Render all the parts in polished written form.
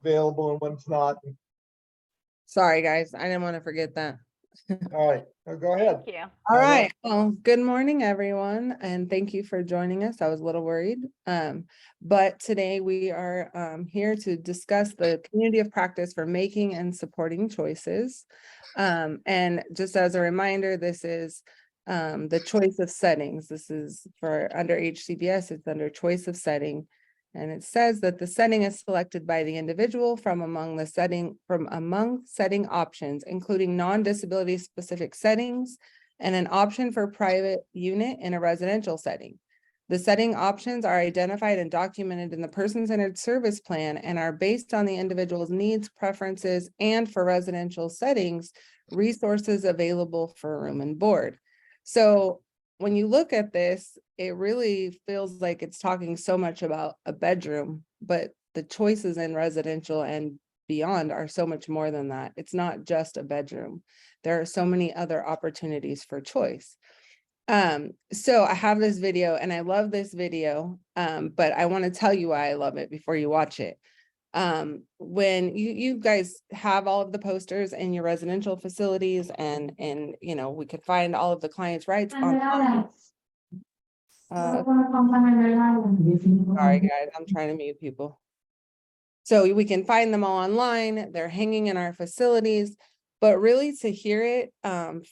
available and when it's not. Sorry, guys, I didn't want to forget that. All right, go ahead. Thank you. All right. Well, good morning, everyone, and thank you for joining us. I was a little worried. But today we are here to discuss the community of practice for making and supporting choices. And just as a reminder, this is the choice of settings. This is for under HCBS, it's under choice of setting. And it says that the setting is selected by the individual from among setting options, including non-disability specific settings and an option for private unit in a residential setting. The setting options are identified and documented in the person-centered service plan and are based on the individual's needs, preferences, and for residential settings, resources available for room and board. So when you look at this, it really feels like it's talking so much about a bedroom, but the choices in residential and beyond are so much more than that. It's not just a bedroom. There are so many other opportunities for choice. So I have this video and I love this video, but I want to tell you why I love it before you watch it. When you guys have all of the posters in your residential facilities and you know, we could find all of the clients' rights on sorry guys, I'm trying to mute people. So we can find them all online, they're hanging in our facilities, but really to hear it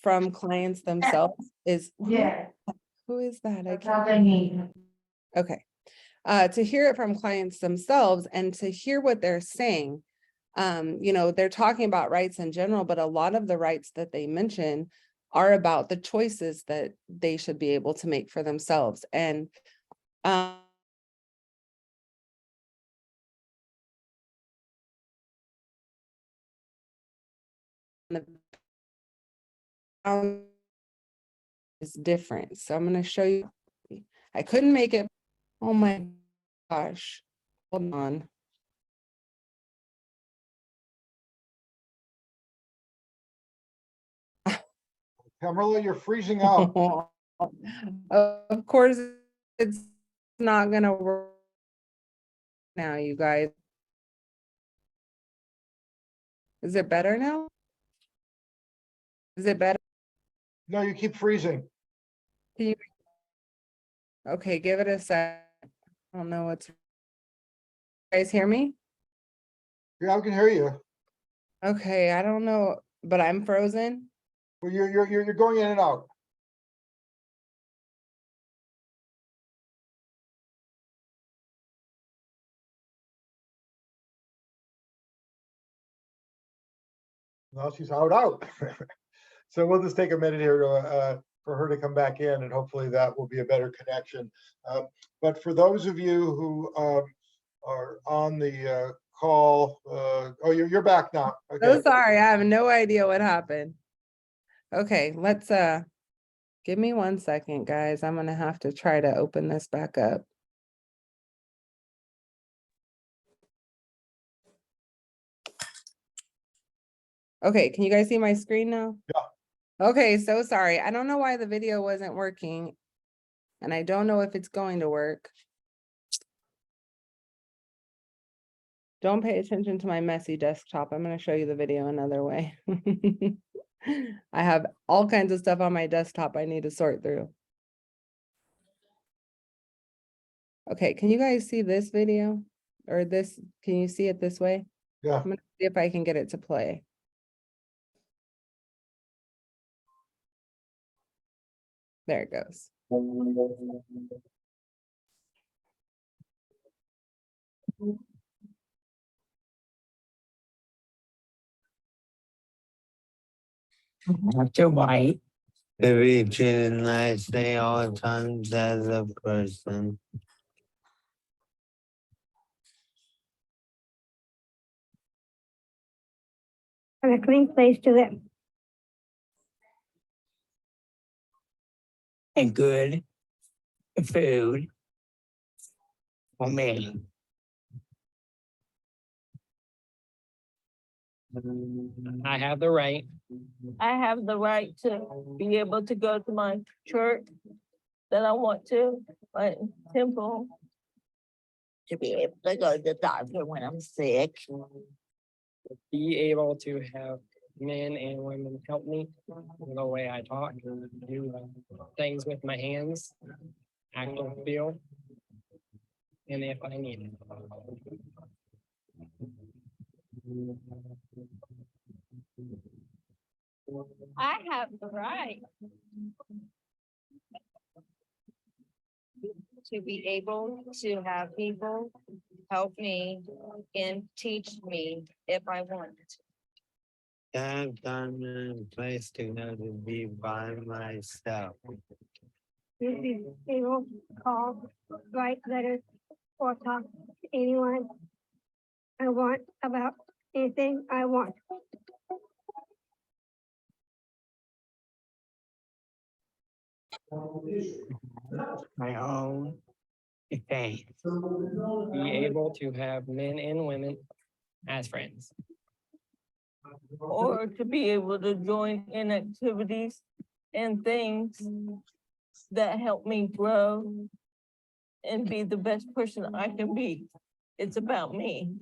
from clients themselves is who is that? I can't. Okay. To hear it from clients themselves and to hear what they're saying, you know, they're talking about rights in general, but a lot of the rights that they mention are about the choices that they should be able to make for themselves. And is different. So I'm going to show you. I couldn't make it. Oh my gosh. Hold on. Pamela, you're freezing out. Of course, it's not going to work now, you guys. Is it better now? Is it better? No, you keep freezing. Can you? Okay, give it a sec. I don't know what's. You guys hear me? Yeah, I can hear you. Okay, I don't know, but I'm frozen. Well, you're going in and out. Well, she's out. So we'll just take a minute here to, for her to come back in, and hopefully that will be a better connection. But for those of you who are on the call, oh, you're back now. Okay. So sorry, I have no idea what happened. Okay, let's give me 1 second, guys. I'm gonna have to try to open this back up. Okay, can you guys see my screen now? Yeah. Okay, so sorry. I don't know why the video wasn't working, and I don't know if it's going to work. Don't pay attention to my messy desktop. I'm going to show you the video another way. I have all kinds of stuff on my desktop I need to sort through. Okay, can you guys see this video? Or this, can you see it this way? Yeah. I'm going to see if I can get it to play. There it goes. After white. To be treated nicely all times as a person. Have a clean place to live. And good food for me. I have the right. I have the right to be able to go to my church that I want to, my temple, to be able to go to the doctor when I'm sick. Be able to have men and women help me in the way I talk, do things with my hands, act or feel, and if I need it. I have the right to be able to have people help me and teach me if I want. I've done a place to go to be by myself. To be able to call, write letters, or talk to anyone I want about anything I want. My own faith. Be able to have men and women as friends. Or to be able to join in activities and things that help me grow and be the best person I can be. It's about me.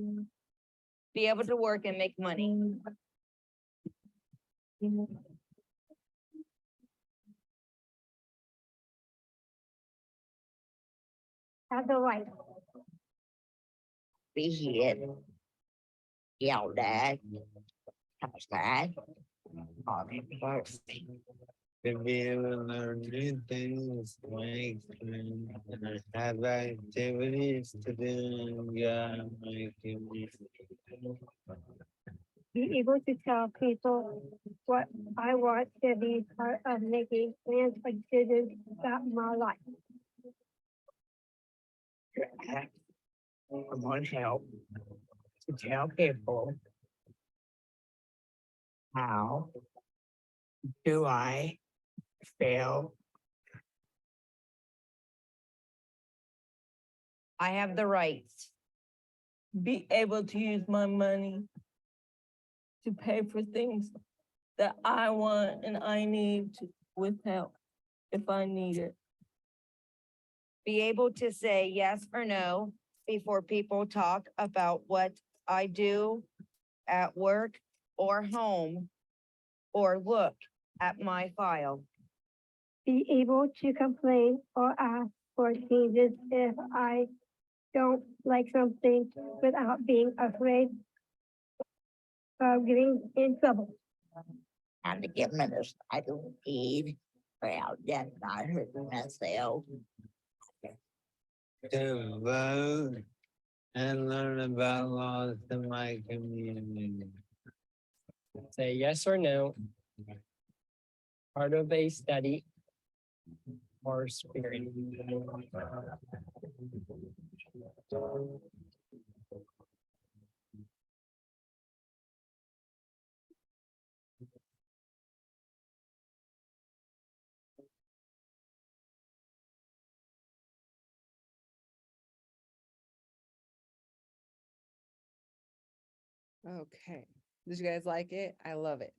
Be able to work and make money. Have the right. Be hit, yelled at, cussed at, or embarrassed. To be able to learn new things, make friends, and have activities to do and go my community. Be able to tell people what I want to be part of making plans or decisions about my life. I want help to tell people how do I feel. I have the right. Be able to use my money to pay for things that I want and I need to, with help if I need it. Be able to say yes or no before people talk about what I do at work or home, or look at my file. Be able to complain or ask for changes if I don't like something without being afraid of getting in trouble. And to get minutes I don't need, well, then I hurt myself. To vote and learn about laws in my community. Say yes or no. Part of a study or spirit. Okay, did you guys like it? I love it.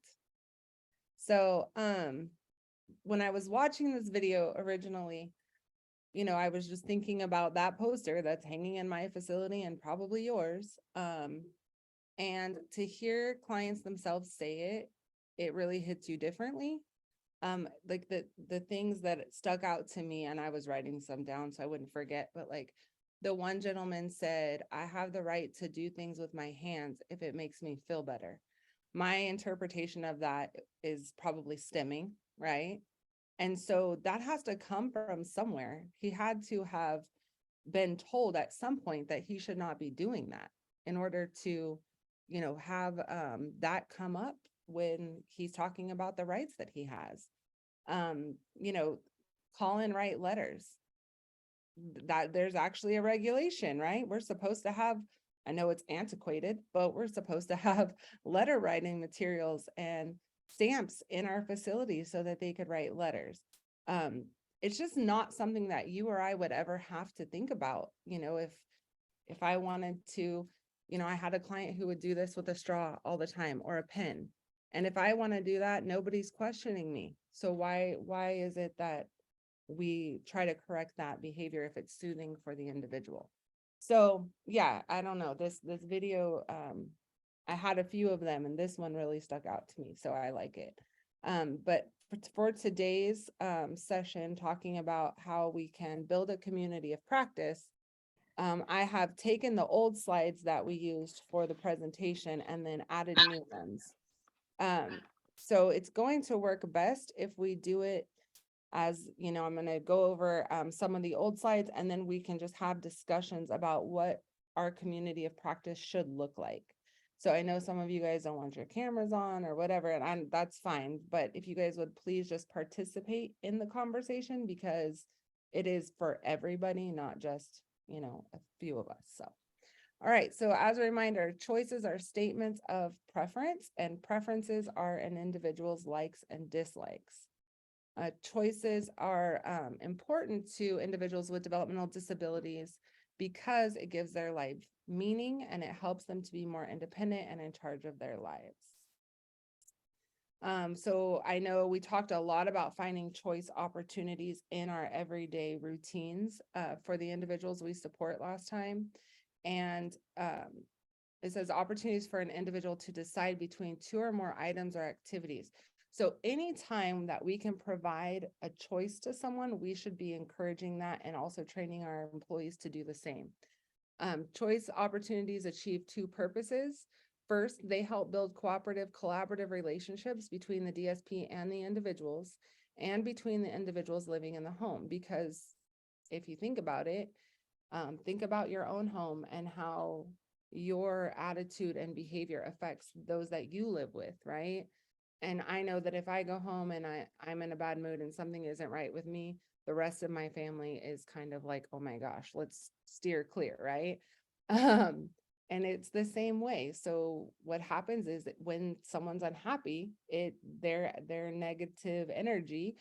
So, when I was watching this video originally, I was just thinking about that poster that's hanging in my facility and probably yours. And to hear clients themselves say it, it really hits you differently. Like the things that stuck out to me, and I was writing some down so I wouldn't forget, but like the one gentleman said, I have the right to do things with my hands if it makes me feel better. My interpretation of that is probably stimming, right? And so that has to come from somewhere. He had to have been told at some point that he should not be doing that in order to, have that come up when he's talking about the rights that he has. Call and write letters. That there's actually a regulation, right? We're supposed to have, I know it's antiquated, but we're supposed to have letter writing materials and stamps in our facilities so that they could write letters. It's just not something that you or I would ever have to think about. If I wanted to, I had a client who would do this with a straw all the time or a pen. And if I want to do that, nobody's questioning me. So why is it that we try to correct that behavior if it's soothing for the individual? So yeah, I don't know, this video, I had a few of them and this one really stuck out to me, so I like it. But for today's session, talking about how we can build a community of practice, I have taken the old slides that we used for the presentation and then added new ones. So it's going to work best if we do it as, you know, I'm going to go over some of the old slides, and then we can just have discussions about what our community of practice should look like. So I know some of you guys don't want your cameras on or whatever, and that's fine. But if you guys would please just participate in the conversation, because it is for everybody, not just, you know, a few of us. So, all right. So as a reminder, choices are statements of preference, and preferences are an individual's likes and dislikes. Choices are important to individuals with developmental disabilities because it gives their life meaning and it helps them to be more independent and in charge of their lives. So I know we talked a lot about finding choice opportunities in our everyday routines for the individuals we support last time. And it says opportunities for an individual to decide between two or more items or activities. So anytime that we can provide a choice to someone, we should be encouraging that and also training our employees to do the same. Choice opportunities achieve two purposes. First, they help build collaborative relationships between the DSP and the individuals, and between the individuals living in the home. Because if you think about it, think about your own home and how your attitude and behavior affects those that you live with, right? And I know that if I go home and I'm in a bad mood and something isn't right with me, the rest of my family is kind of like, oh my gosh, let's steer clear, right? And it's the same way. So what happens is that when someone's unhappy, their negative energy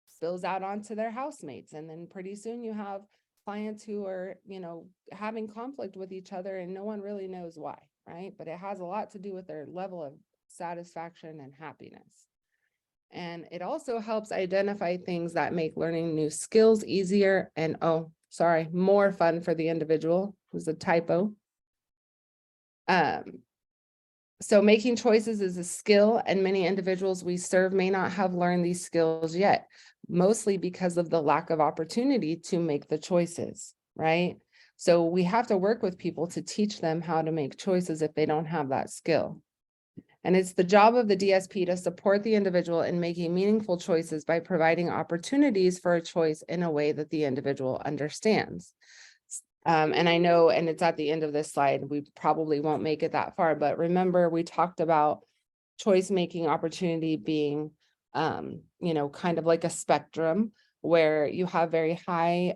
spills out onto their housemates. And then pretty soon you have clients who are, you know, having conflict with each other and no one really knows why, right? But it has a lot to do with their level of satisfaction and happiness. And it also helps identify things that make learning new skills easier and, oh, sorry, more fun for the individual. It was a typo. So making choices is a skill, and many individuals we serve may not have learned these skills yet, mostly because of the lack of opportunity to make the choices, right? So we have to work with people to teach them how to make choices if they don't have that skill. And it's the job of the DSP to support the individual in making meaningful choices by providing opportunities for a choice in a way that the individual understands. And I know, and it's at the end of this slide, we probably won't make it that far, but remember we talked about choice making opportunity being, you know, kind of like a spectrum where you have very high,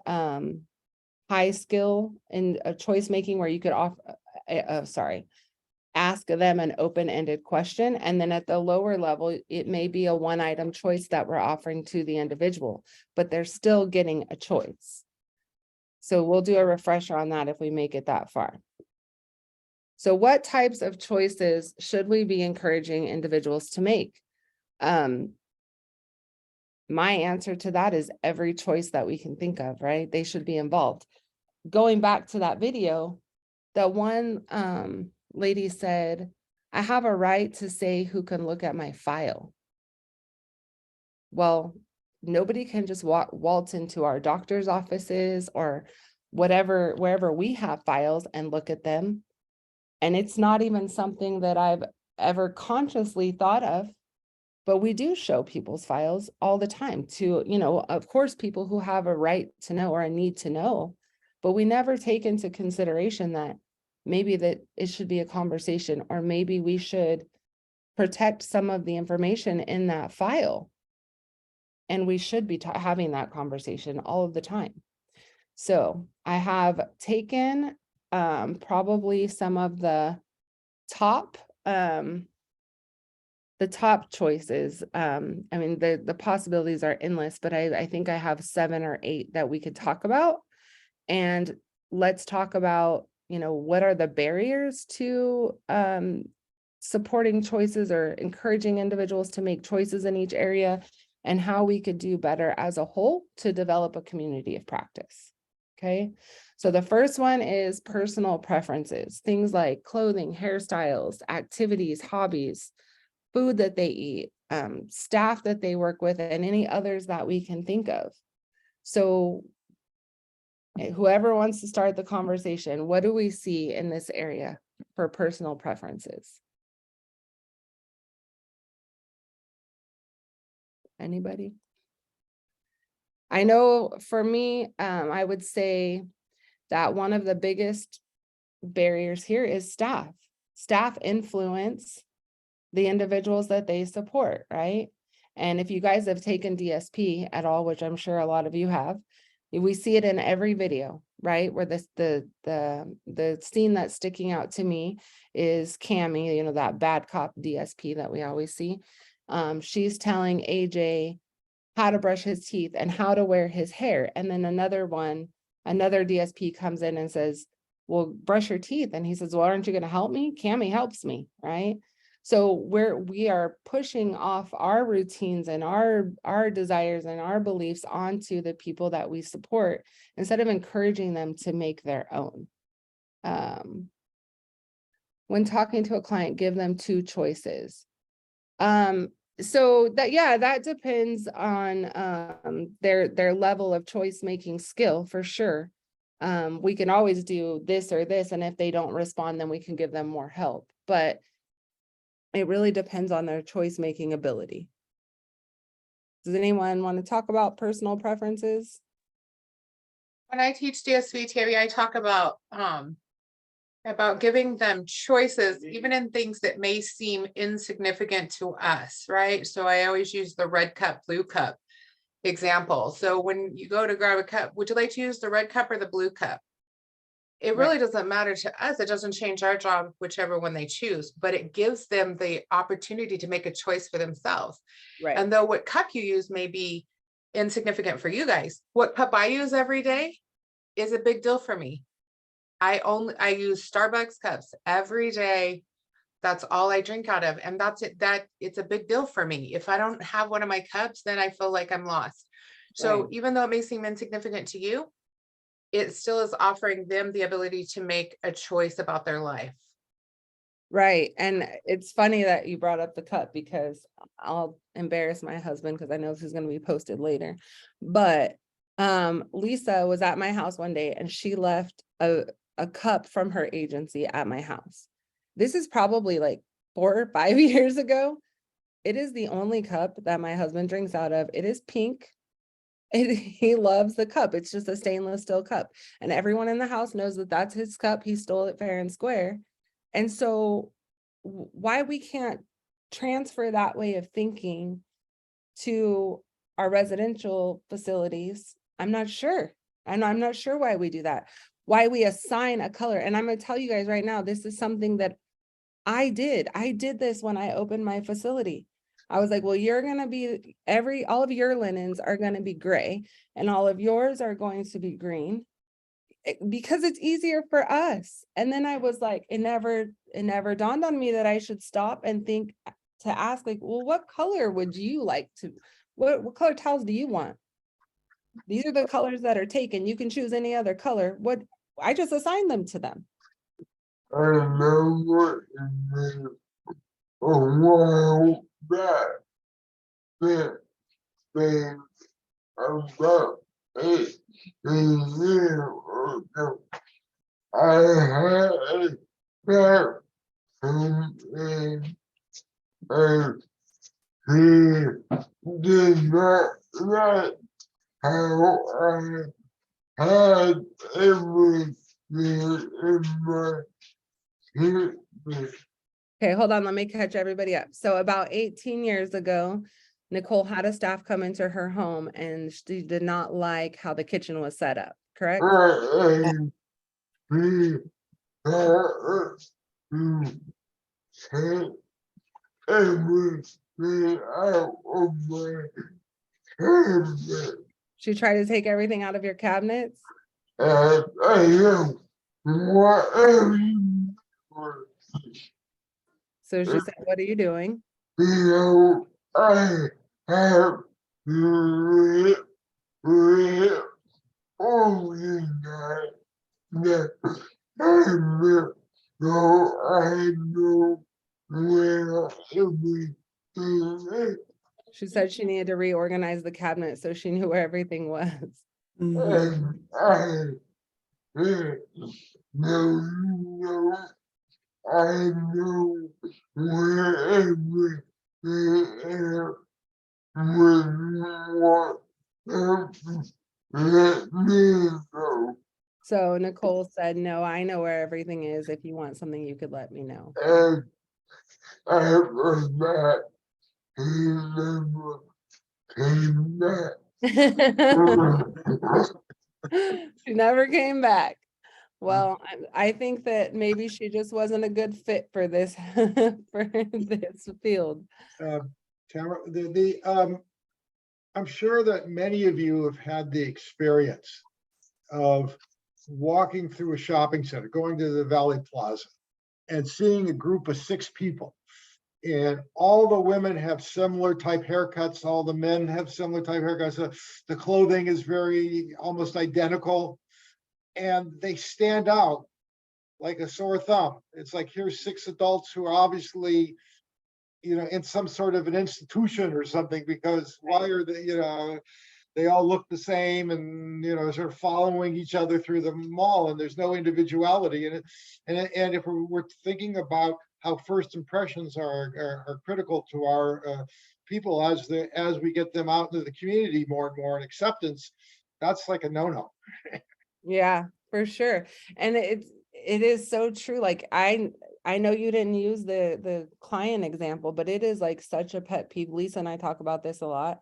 high skill in choice making, where you could ask them an open-ended question. And then at the lower level, it may be a one-item choice that we're offering to the individual, but they're still getting a choice. So we'll do a refresher on that if we make it that far. So what types of choices should we be encouraging individuals to make? My answer to that is every choice that we can think of, right? They should be involved. Going back to that video, the one lady said, I have a right to say who can look at my file. Well, nobody can just waltz into our doctor's offices or whatever, wherever we have files and look at them. And it's not even something that I've ever consciously thought of, but we do show people's files all the time to, you know, of course, people who have a right to know or a need to know, but we never take into consideration that maybe that it should be a conversation, or maybe we should protect some of the information in that file. And we should be having that conversation all of the time. So I have taken probably some of the top choices. I mean, the possibilities are endless, but I think I have 7 or 8 that we could talk about. And let's talk about, you know, what are the barriers to supporting choices or encouraging individuals to make choices in each area, and how we could do better as a whole to develop a community of practice. Okay, so the first one is personal preferences, things like clothing, hairstyles, activities, hobbies, food that they eat, staff that they work with, and any others that we can think of. So whoever wants to start the conversation, what do we see in this area for personal preferences? Anybody? I know for me, I would say that one of the biggest barriers here is staff. Staff influence the individuals that they support, right? And if you guys have taken DSP at all, which I'm sure a lot of you have, we see it in every video, right? Where the scene that's sticking out to me is Cammie, you know, that bad cop DSP that we always see. She's telling AJ how to brush his teeth and how to wear his hair. And then another DSP comes in and says, well, brush your teeth. And he says, well, aren't you going to help me? Cammie helps me, right? So we are pushing off our routines and our desires and our beliefs onto the people that we support instead of encouraging them to make their own. When talking to a client, give them two choices. So that depends on their level of choice making skill for sure. We can always do this or this, and if they don't respond, then we can give them more help. But it really depends on their choice making ability. Does anyone want to talk about personal preferences? When I teach DSP, Tammy, I talk about giving them choices, even in things that may seem insignificant to us, right? So I always use the red cup, blue cup example. So when you go to grab a cup, would you like to use the red cup or the blue cup? It really doesn't matter to us. It doesn't change our job, whichever one they choose, but it gives them the opportunity to make a choice for themselves. Right. And though what cup you use may be insignificant for you guys, what cup I use every day is a big deal for me. I use Starbucks cups every day. That's all I drink out of. And that's it. It's a big deal for me. If I don't have one of my cups, then I feel like I'm lost. So Right. even though it may seem insignificant to you, it still is offering them the ability to make a choice about their life. Right. And it's funny that you brought up the cup because I'll embarrass my husband because I know this is going to be posted later. But Lisa was at my house one day and she left a cup from her agency at my house. This is probably like 4 or 5 years ago. It is the only cup that my husband drinks out of. It is pink. He loves the cup. It's just a stainless steel cup. And everyone in the house knows that that's his cup. He stole it fair and square. And so why we can't transfer that way of thinking to our residential facilities, I'm not sure. And I'm not sure why we do that. Why we assign a color. And I'm going to tell you guys right now, this is something that I did. I did this when I opened my facility. I was like, well, you're going to be all of your linens are going to be gray and all of yours are going to be green because it's easier for us. And then I was like, it never dawned on me that I should stop and think to ask like, well, what color would you like to, what color towels do you want? These are the colors that are taken. You can choose any other color. I just assigned them to them. I know what you mean. A while back, that thing about 18 years ago, I had a cat come in and he did not like how I had everything in my kitchen. Okay, hold on. Let me catch everybody up. So about 18 years ago, Nicole had a staff come into her home and she did not like how the kitchen was set up, correct? And he had to take everything out of my cabinet. She tried to take everything out of your cabinets. And I am whatever you want. So she said, what are you doing? I have to rip only that, that I met, so I know where everything She said she needed to reorganize the cabinet so she knew where everything was. and I know, I know where everything is when what let me know. So Nicole said, no, I know where everything is. If you want something, you could let me know. And after that, he never came back. She never came back. Well, I think that maybe she just wasn't a good fit for this, for this field. Tamara, I'm sure that many of you have had the experience of walking through a shopping center, going to the Valley Plaza and seeing a group of 6 people. And all the women have similar type haircuts. All the men have similar type haircuts. The clothing is very almost identical. And they stand out like a sore thumb. It's like, here's 6 adults who are obviously, in some sort of an institution or something, because why are they, they all look the same and, sort of following each other through the mall, and there's no individuality in it. And if we're thinking about how first impressions are critical to our people as we get them out into the community more and more, and acceptance, that's like a no-no. Yeah, for sure. And it is so true. Like I know you didn't use the client example, but it is like such a pet peeve. Lisa and I talk about this a lot.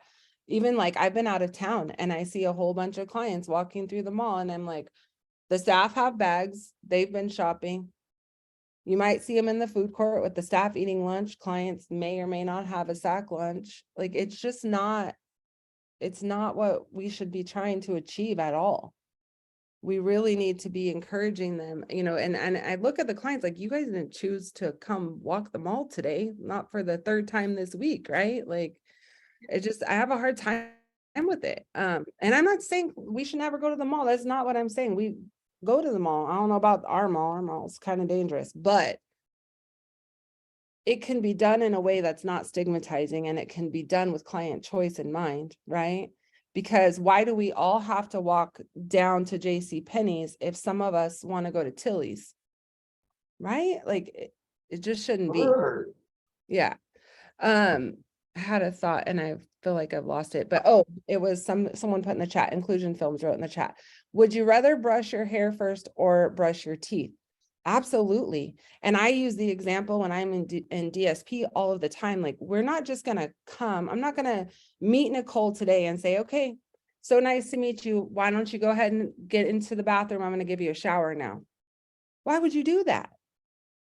Even like I've been out of town and I see a whole bunch of clients walking through the mall and I'm like, the staff have bags, they've been shopping. You might see them in the food court with the staff eating lunch. Clients may or may not have a sack lunch. Like it's just not, it's not what we should be trying to achieve at all. We really need to be encouraging them, and I look at the clients like, you guys didn't choose to come walk the mall today, not for the 3rd time this week, right? Like, I have a hard time with it. And I'm not saying we should never go to the mall. That's not what I'm saying. We go to the mall. I don't know about our mall's kind of dangerous, but it can be done in a way that's not stigmatizing, and it can be done with client choice in mind, right? Because why do we all have to walk down to JCPenney's if some of us want to go to Tilly's? Right? Like it just shouldn't be. Right. Yeah. I had a thought and I feel like I've lost it, but it was someone put in the chat, Inclusion Films wrote in the chat. Would you rather brush your hair first or brush your teeth? Absolutely. And I use the example when I'm in DSP all of the time. Like, we're not just going to I'm not going to meet Nicole today and say, okay, so nice to meet you. Why don't you go ahead and get into the bathroom? I'm going to give you a shower now. Why would you do that?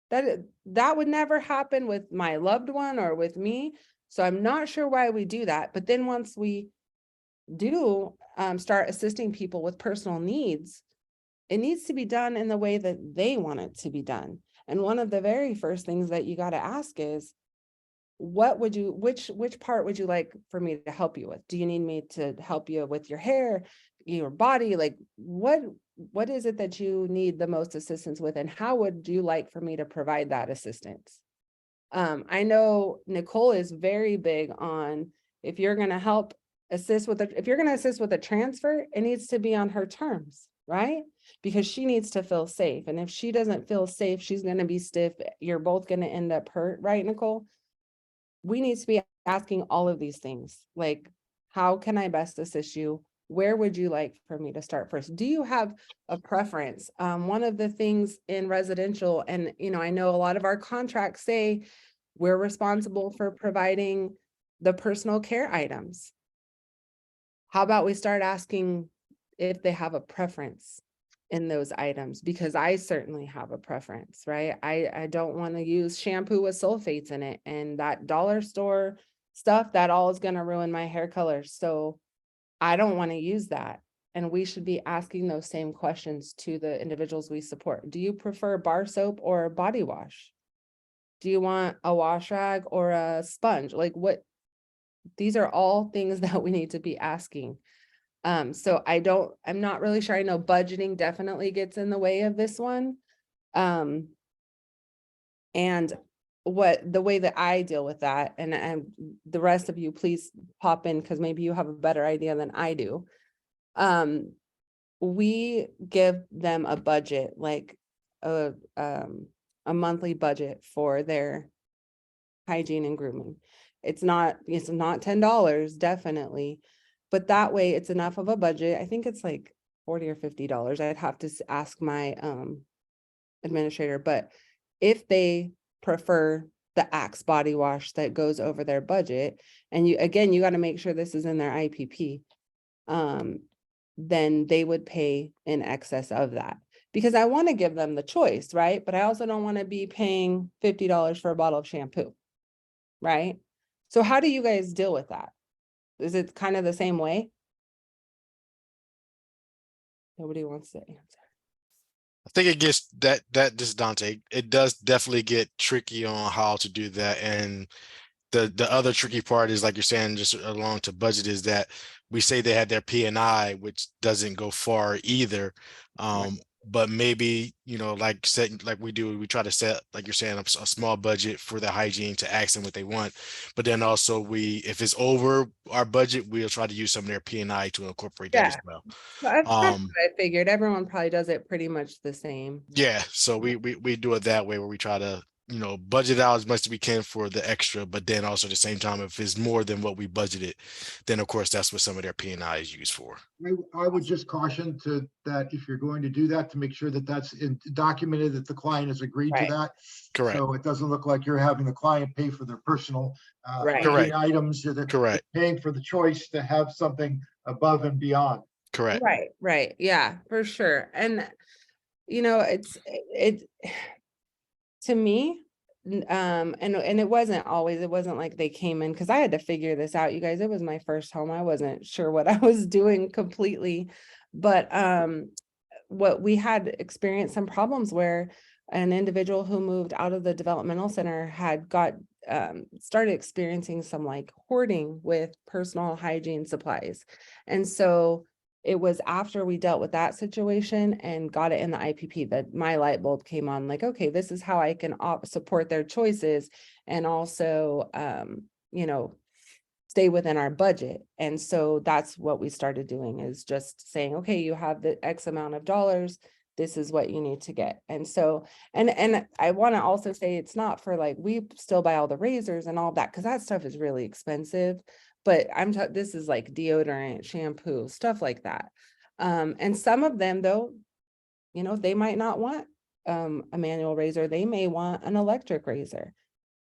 That would never happen with my loved one or with me. So I'm not sure why we do that. But then once we do start assisting people with personal needs, it needs to be done in the way that they want it to be done. And one of the very first things that you got to ask is, which part would you like for me to help you with? Do you need me to help you with your hair, your body? Like what is it that you need the most assistance with? And how would you like for me to provide that assistance? I know Nicole is very big on, if you're going to assist with a transfer, it needs to be on her terms, right? Because she needs to feel safe. And if she doesn't feel safe, she's going to be stiff. You're both going to end up hurt, right, Nicole? We need to be asking all of these things. Like, how can I best assist you? Where would you like for me to start first? Do you have a preference? One of the things in residential, and I know a lot of our contracts say we're responsible for providing the personal care items. How about we start asking if they have a preference in those items? Because I certainly have a preference, right? I don't want to use shampoo with sulfates in it, and that dollar store stuff, that all is going to ruin my hair color. So I don't want to use that. And we should be asking those same questions to the individuals we support. Do you prefer bar soap or body wash? Do you want a wash rag or a sponge? Like, what? These are all things that we need to be asking. So I'm not really sure. I know budgeting definitely gets in the way of this one. And the way that I deal with that, and the rest of you, please pop in, because maybe you have a better idea than I do. We give them a budget, like a monthly budget for their hygiene and grooming. It's not $10, definitely, but that way it's enough of a budget. I think it's like $40 or $50. I'd have to ask my administrator, but if they prefer the Axe body wash that goes over their budget, and you got to make sure this is in their IPP, then they would pay in excess of that, because I want to give them the choice, right? But I also don't want to be paying $50 for a bottle of shampoo, right? So how do you guys deal with that? Is it kind of the same way? Nobody wants to answer. I think it gets that this is Dante. It does definitely get tricky on how to do that. And the other tricky part is, like you're saying, just along to budget, is that we say they had their P&I, which doesn't go far either. But maybe, like we do, we try to set, like you're saying, a small budget for the hygiene to ask them what they want. But then also if it's over our budget, we'll try to use some of their P&I to incorporate that as well. That's kind of what I figured. Everyone probably does it pretty much the same. Yeah, so we do it that way, where we try to, budget out as much as we can for the extra, but then also at the same time, if it's more than what we budgeted, then of course that's what some of their P&I is used for. I would just caution to that, if you're going to do that, to make sure that that's documented, that the client has agreed to Right. that. Correct. So it doesn't look like you're having the client pay for their personal Right. Correct. items. They're Correct. paying for the choice to have something above and beyond. Correct. Right. Yeah, for sure. And it to me, and it wasn't like they came in, because I had to figure this out, you guys. It was my first home. I wasn't sure what I was doing completely, but what we had experienced some problems where an individual who moved out of the developmental center had started experiencing some like hoarding with personal hygiene supplies. And so it was after we dealt with that situation and got it in the IPP that my light bulb came on, like, okay, this is how I can support their choices and also, stay within our budget. And so that's what we started doing, is just saying, okay, you have the X amount of dollars, this is what you need to get. And so, and I want to also say, it's not for like, we still buy all the razors and all that, because that stuff is really expensive. But this is like deodorant, shampoo, stuff like that. And some of them, though, they might not want a manual razor. They may want an electric razor.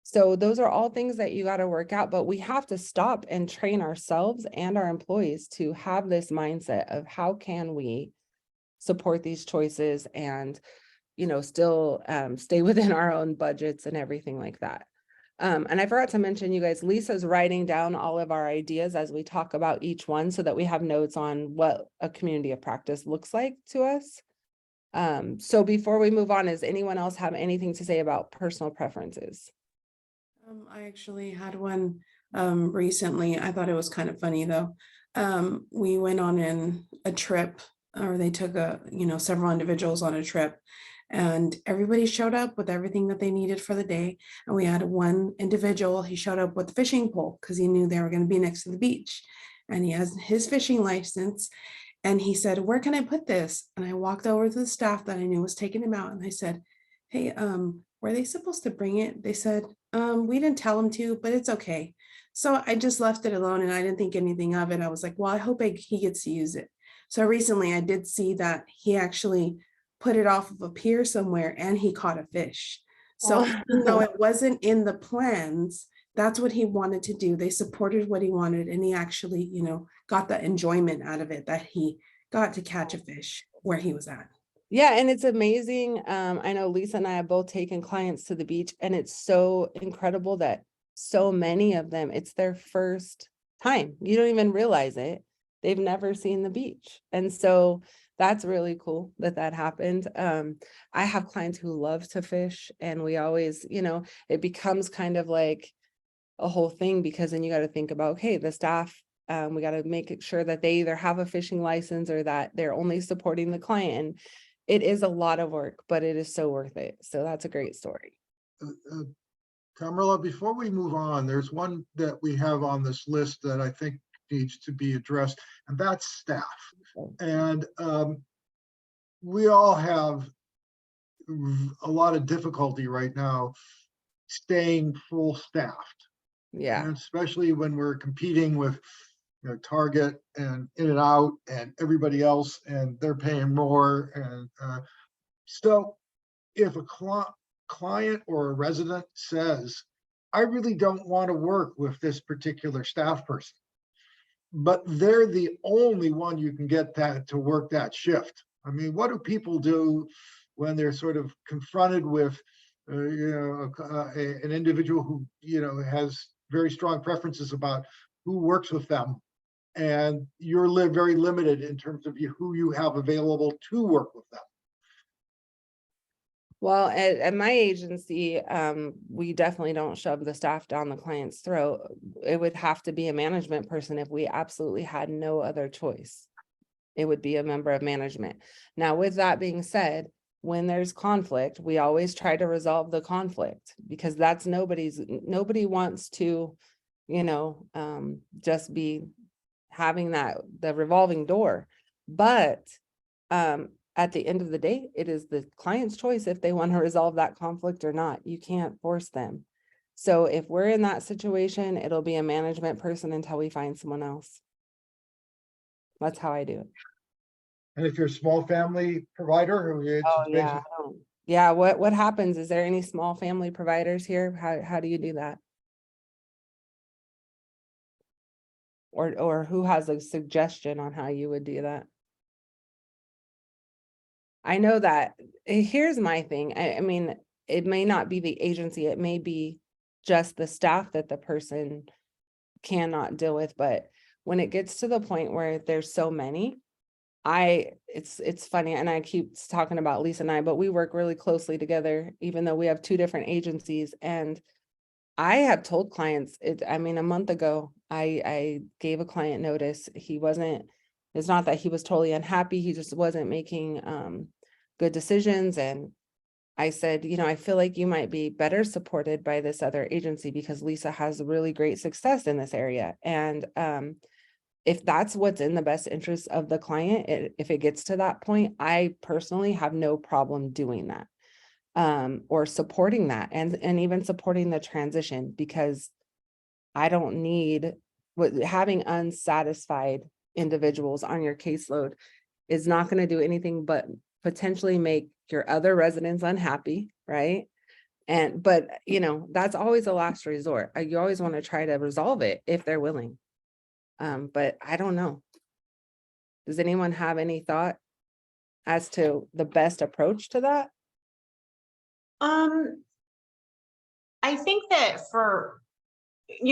So those are all things that you got to work out, but we have to stop and train ourselves and our employees to have this mindset of how can we support these choices and, still stay within our own budgets and everything like that. And I forgot to mention, you guys, Lisa's writing down all of our ideas as we talk about each one, so that we have notes on what a community of practice looks like to us. So before we move on, does anyone else have anything to say about personal preferences? I actually had one recently. I thought it was kind of funny though. We went on a trip, or they took several individuals on a trip, and everybody showed up with everything that they needed for the day. And we had one individual, he showed up with the fishing pole because he knew they were going to be next to the beach. And he has his fishing license. And he said, "Where can I put this?" And I walked over to the staff that I knew was taking him out. And I said, "Hey, were they supposed to bring it?" They said, "We didn't tell them to, but it's okay." So I just left it alone and I didn't think anything of it. I was like, well, I hope he gets to use it. So recently I did see that he actually put it off of a pier somewhere and he caught a fish. So even though it wasn't in the plans, that's what he wanted to do. They supported what he wanted, and he actually, got the enjoyment out of it, that he got to catch a fish where he was at. Yeah, and it's amazing. I know Lisa and I have both taken clients to the beach, and it's so incredible that so many of them, it's their first time. You don't even realize it. They've never seen the beach. And so that's really cool that happened. I have clients who love to fish, and we always, it becomes kind of like a whole thing, because then you got to think about, okay, the staff We got to make sure that they either have a fishing license or that they're only supporting the client. And it is a lot of work, but it is so worth it. So that's a great story. Tamarla, before we move on, there's one that we have on this list that I think needs to be addressed, and that's staff. And we all have a lot of difficulty right now staying full staffed. Yeah. And especially when we're competing with, you know, Target and In and Out and everybody else, and they're paying more. And so if a client or a resident says, I really don't want to work with this particular staff person, but they're the only one you can get that to work that shift. I mean, what do people do when they're sort of confronted with, an individual who, has very strong preferences about who works with them, and you're very limited in terms of who you have available to work with them? Well, at my agency, we definitely don't shove the staff down the client's throat. It would have to be a management person if we absolutely had no other choice. It would be a member of management. Now, with that being said, when there's conflict, we always try to resolve the conflict, because that's nobody wants to, just be having the revolving door. But at the end of the day, it is the client's choice if they want to resolve that conflict or not. You can't force them. So if we're in that situation, it'll be a management person until we find someone else. That's how I do it. And if you're a small family provider, Yeah. What happens? Is there any small family providers here? How do you do that? Or who has a suggestion on how you would do that? I know that. Here's my thing. I mean, it may not be the agency, it may be just the staff that the person cannot deal with. But when it gets to the point where there's so many, it's funny, and I keep talking about Lisa and I, but we work really closely together, even though we have two different agencies. And I have told clients, a month ago, I gave a client notice. It's not that he was totally unhappy, he just wasn't making good decisions. And I said, I feel like you might be better supported by this other agency, because Lisa has really great success in this area. And if that's what's in the best interest of the client, if it gets to that point, I personally have no problem doing that, or supporting that, and even supporting the transition, because I don't need having unsatisfied individuals on your caseload is not going to do anything but potentially make your other residents unhappy, right? But that's always a last resort. You always want to try to resolve it if they're willing. But I don't know. Does anyone have any thought as to the best approach to that? I think that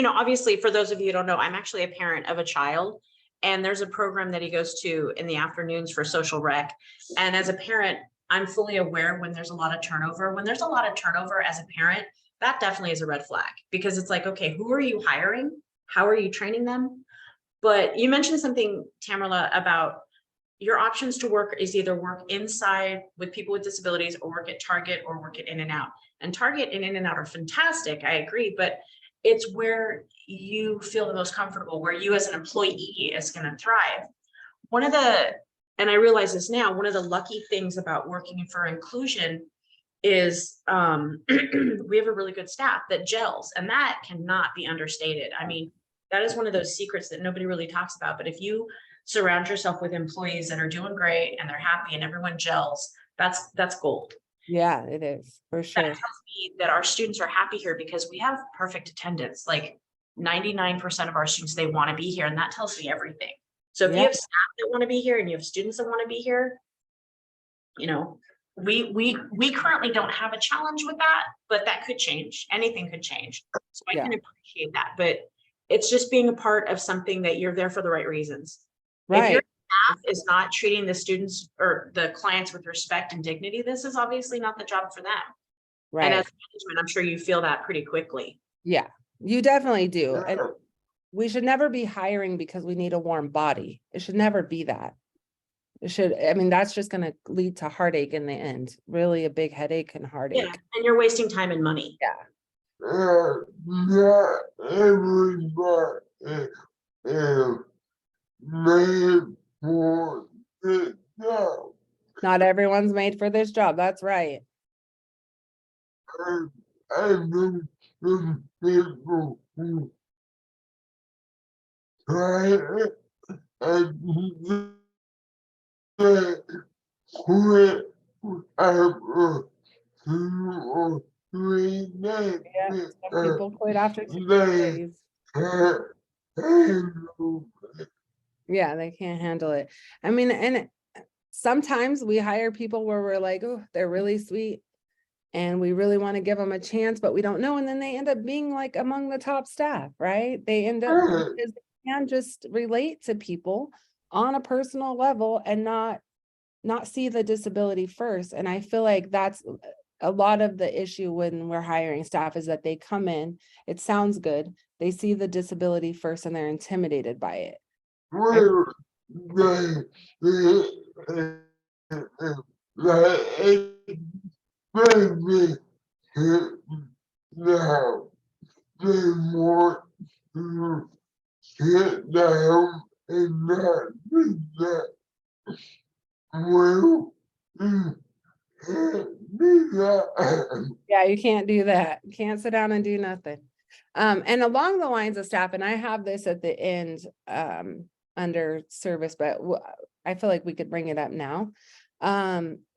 obviously for those of you who don't know, I'm actually a parent of a child, and there's a program that he goes to in the afternoons for social rec. And as a parent, I'm fully aware when there's a lot of turnover. When there's a lot of turnover as a parent, that definitely is a red flag, because it's like, okay, who are you hiring? How are you training them? But you mentioned something, Tamarla, about your options to work is either work inside with people with disabilities, or work at Target, or work at In and Out. And Target and In and Out are fantastic, I agree, but it's where you feel the most comfortable, where you as an employee is going to thrive. And I realize this now, one of the lucky things about working for inclusion is we have a really good staff that gels, and that cannot be understated. I mean, that is one of those secrets that nobody really talks about. But if you surround yourself with employees that are doing great and they're happy and everyone gels, that's gold. Yeah, it is, for sure. That tells me that our students are happy here, because we have perfect attendance. Like 99% of our students, they want to be here, and that tells me everything. So if you have staff that want to be here and you have students that want to be here, we currently don't have a challenge with that, but that could change. Anything could change. So I can appreciate that, but it's just being a part of something that you're there for the right reasons. Right. If your staff is not treating the students or the clients with respect and dignity, this is obviously not the job for them. Right. And as management, I'm sure you feel that pretty quickly. Yeah, you definitely do. And we should never be hiring because we need a warm body. It should never be that. It should, I mean, that's just gonna lead to heartache in the end, really a big headache and Yeah, heartache. and you're wasting time and money. not everybody is made for this job. Not everyone's made for this job, that's right. I know some people who try it and they quit after 2 or 3 days. Yeah, some people quit after 2 They days. can't handle Yeah, they can't handle it. I mean, and sometimes we hire people where we're like, oh, they're really sweet and we really want to give them a chance, but we don't know. And then they end up being like among the top staff, right? They end up it. because they can just relate to people on a personal level and not see the disability first. And I feel like that's a lot of the issue when we're hiring staff is that they come in, it sounds good, they see the disability first and they're intimidated by it. Where they like baby now they want to sit down and not do that. Well, you can't do that. Yeah, you can't do that. You can't sit down and do nothing. And along the lines of staff, and I have this at the end, under service, but I feel like we could bring it up now.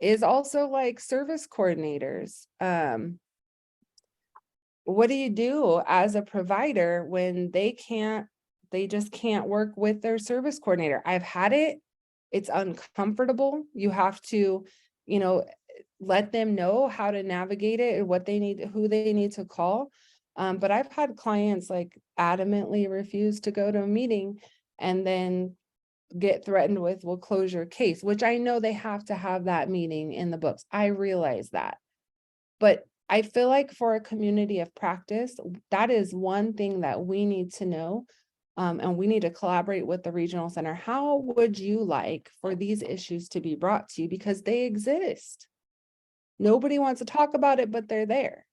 Is also like service coordinators. What do you do as a provider when they just can't work with their service coordinator? I've had it. It's uncomfortable. You have to, let them know how to navigate it and what they need, who they need to call. But I've had clients like adamantly refuse to go to a meeting and then get threatened with, we'll close your case, which I know they have to have that meeting in the books. I realize that. But I feel like for a community of practice, that is one thing that we need to know. And we need to collaborate with the regional center. How would you like for these issues to be brought to you? Because they exist. Nobody wants to talk about it, but they're there.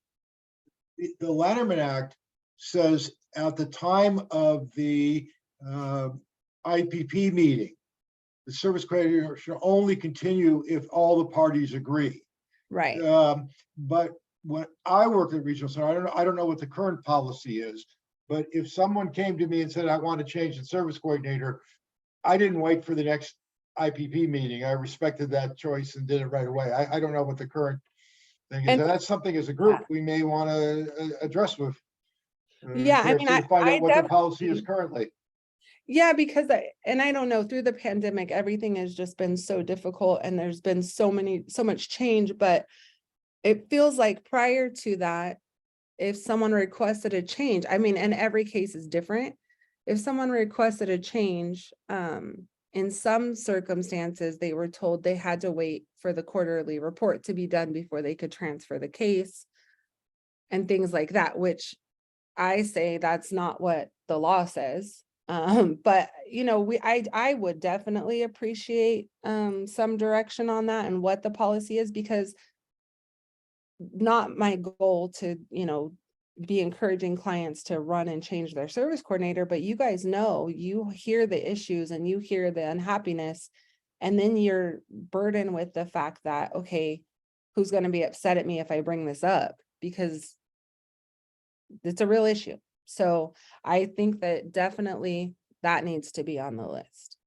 The Lanterman Act says at the time of the IPP meeting, the service coordinator should only continue if all the parties agree. Right. But when I work at regional center, I don't know what the current policy is, but if someone came to me and said, I want to change the service coordinator, I didn't wait for the next IPP meeting. I respected that choice and did it right away. I don't know what the current thing is. And- And that's something as a group we may want to address with. Yeah, I mean, to find out what the policy is definitely- currently. Yeah, because I don't know, through the pandemic, everything has just been so difficult and there's been so much change, but it feels like prior to that, if someone requested a change, I mean, and every case is different. If someone requested a change, in some circumstances, they were told they had to wait for the quarterly report to be done before they could transfer the case and things like that, which I say that's not what the law says. But I would definitely appreciate some direction on that and what the policy is, because not my goal to, be encouraging clients to run and change their service coordinator, but you guys know, you hear the issues and you hear the unhappiness, and then you're burdened with the fact that, okay, who's going to be upset at me if I bring this up? Because it's a real issue. So I think that definitely that needs to be on the list.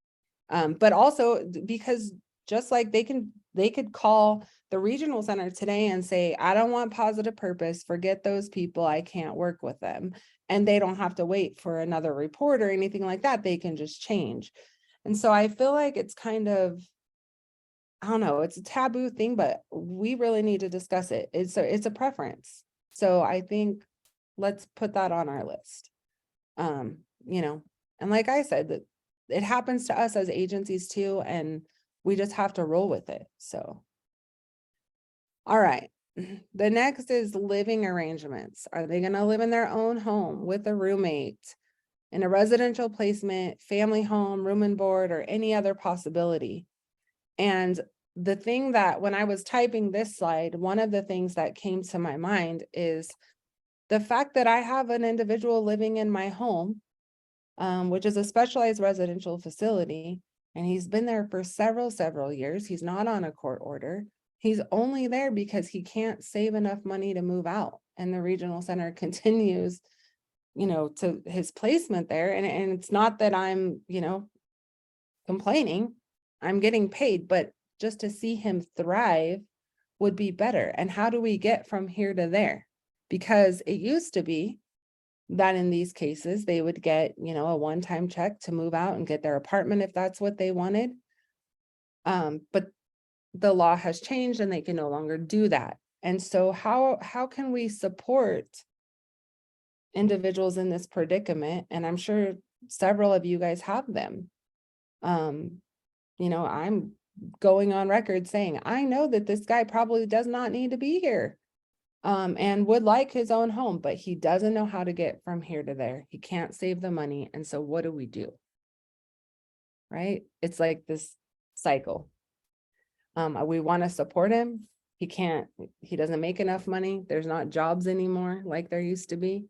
But also because just like they could call the regional center today and say, I don't want positive purpose, forget those people, I can't work with them. And they don't have to wait for another report or anything like that. They can just change. And so I feel like it's kind of, I don't know, it's a taboo thing, but we really need to discuss it. It's a preference. So I think let's put that on our list. And like I said, that it happens to us as agencies too, and we just have to roll with it. So, all right. The next is living arrangements. Are they going to live in their own home with a roommate? in a residential placement, family home, room and board, or any other possibility. And the thing that when I was typing this slide, one of the things that came to my mind is the fact that I have an individual living in my home, which is a specialized residential facility, and he's been there for several years. He's not on a court order. He's only there because he can't save enough money to move out. And the regional center continues, to his placement there. And it's not that I'm, complaining. I'm getting paid, but just to see him thrive would be better. And how do we get from here to there? Because it used to be that in these cases, they would get, a one-time check to move out and get their apartment if that's what they wanted. But the law has changed and they can no longer do that. And so how can we support individuals in this predicament? And I'm sure several of you guys have them. I'm going on record saying, I know that this guy probably does not need to be here. And would like his own home, but he doesn't know how to get from here to there. He can't save the money. And so what do? Right? It's like this cycle. We want to support him. He doesn't make enough money. There's not jobs anymore like there used to be.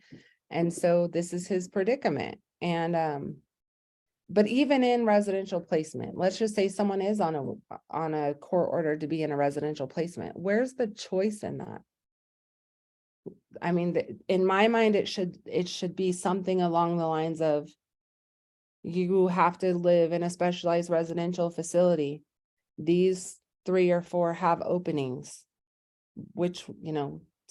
And so this is his predicament. And, but even in residential placement, let's just say someone is on a court order to be in a residential placement. Where's the choice in that? I mean, in my mind, it should be something along the lines of you have to live in a specialized residential facility. These 3 or 4 have openings, which,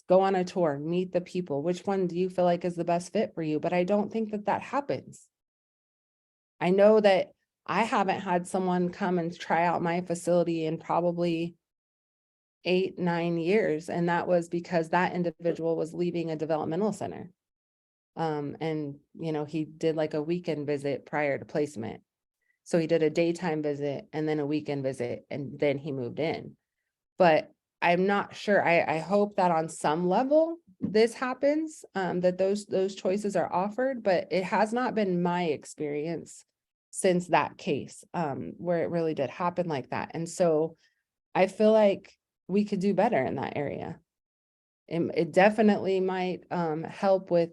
go on a tour, meet the people. Which one do you feel like is the best fit for you? But I don't think that happens. I know that I haven't had someone come and try out my facility in probably 8-9 years. And that was because that individual was leaving a developmental center. And, he did like a weekend visit prior to placement. So he did a daytime visit and then a weekend visit, and then he moved in. But I'm not sure. I hope that on some level this happens, that those choices are offered, but it has not been my experience since that case, where it really did happen like that. And so I feel like we could do better in that area. It definitely might help with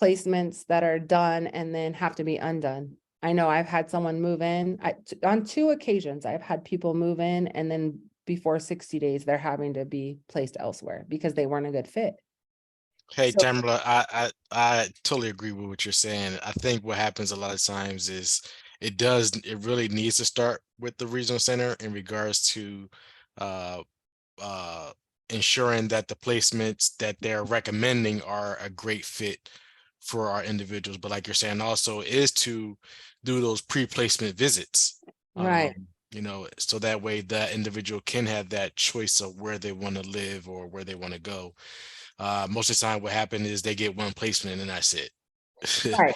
placements that are done and then have to be undone. I know I've had someone move in on 2 occasions. I've had people move in and then before 60 days, they're having to be placed elsewhere because they weren't a good fit. Hey, So- Tamara, I totally agree with what you're saying. I think what happens a lot of times is it really needs to start with the regional center in regards to uh ensuring that the placements that they're recommending are a great fit for our individuals. But like you're saying, also is to do those pre-placement visits. Right. So that way that individual can have that choice of where they want to live or where they want to go. Most of the time what happens is they get one placement and that's it. Right.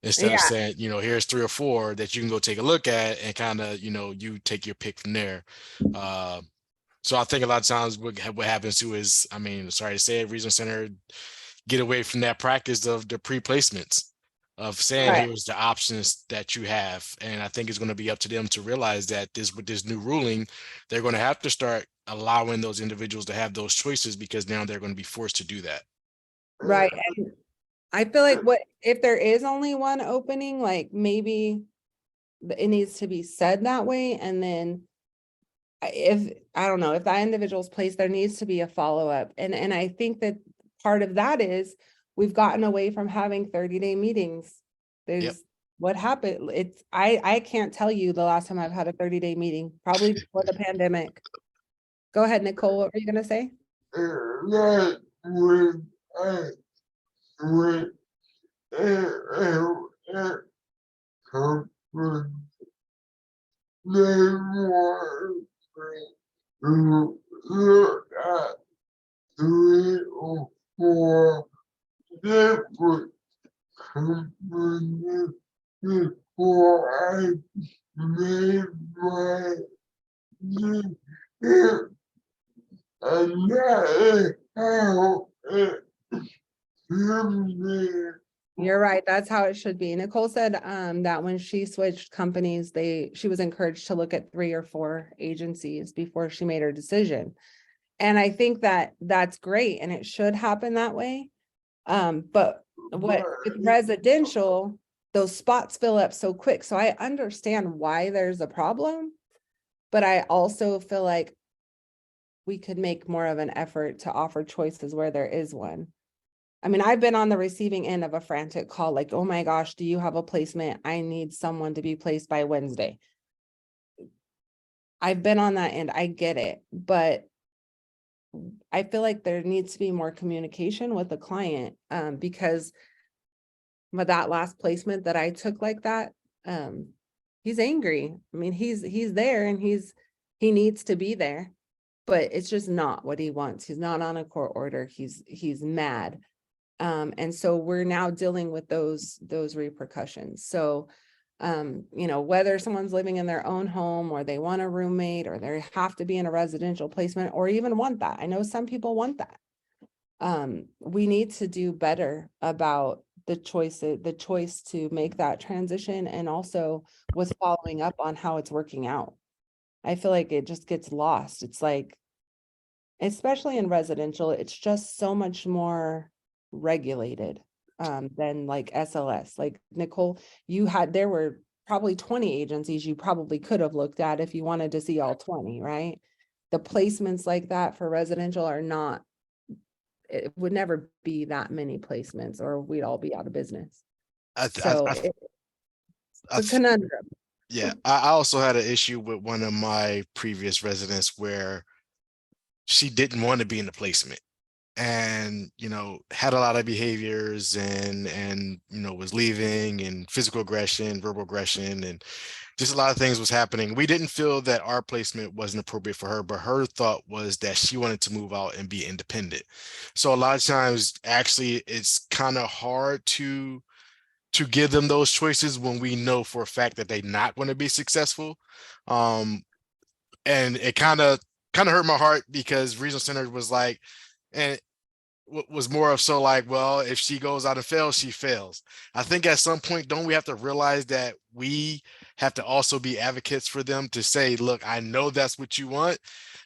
Instead of Yeah. saying, here's 3 or 4 that you can go take a look at and kind of, you take your pick from there. So I think a lot of times what happens too is, sorry to say it, Regional Center get away from that practice of the pre-placements of saying, Right. here's the options that you have. And I think it's going to be up to them to realize that with this new ruling, they're going to have to start allowing those individuals to have those choices because now they're going to be forced to do that. Right. And I feel like if there is only one opening, like maybe it needs to be said that way. And then if that individual's placed, there needs to be a follow-up. And I think that part of that is we've gotten away from having 30-day meetings. There's what happened. I can't tell you the last time I've had a 30-day meeting, probably before the pandemic. Go ahead, Nicole. What were you gonna say? That would company they want to look at 3 or 4 different companies before I made my decision. And that is how it should be You're right. That's how it should be. Nicole said that when she switched companies, she was encouraged to look at 3 or 4 agencies before she made her decision. And I think that that's great and it should happen that way. But with residential, those spots fill up so quick. So I understand why there's a problem. But I also feel like we could make more of an effort to offer choices where there is one. I mean, I've been on the receiving end of a frantic call, like, oh my gosh, do you have a placement? I need someone to be placed by Wednesday. I've been on that end. I get it, but I feel like there needs to be more communication with the client, because with that last placement that I took like that, he's angry. I mean, he's there and he needs to be there, but it's just not what he wants. He's not on a court order. He's mad. And so we're now dealing with those repercussions. So, whether someone's living in their own home or they want a roommate or they have to be in a residential placement or even want that. I know some people want that. We need to do better about the choice to make that transition and also with following up on how it's working out. I feel like it just gets lost. It's like, especially in residential, it's just so much more regulated than like SLS. Like Nicole, there were probably 20 agencies you probably could have looked at if you wanted to see all 20, right? The placements like that for residential are not, it would never be that many placements or we'd all be out of business. So it's a conundrum. Yeah, I also had an issue with one of my previous residents where she didn't want to be in the placement and had a lot of behaviors and was leaving and physical aggression, verbal aggression, and just a lot of things was happening. We didn't feel that our placement wasn't appropriate for her, but her thought was that she wanted to move out and be independent. So a lot of times actually it's kind of hard to give them those choices when we know for a fact that they're not going to be successful. And it kind of hurt my heart because regional center was like, and was more of so like, well, if she goes out and fails, she fails. I think at some point, don't we have to realize that we have to also be advocates for them to say, look, I know that's what you want,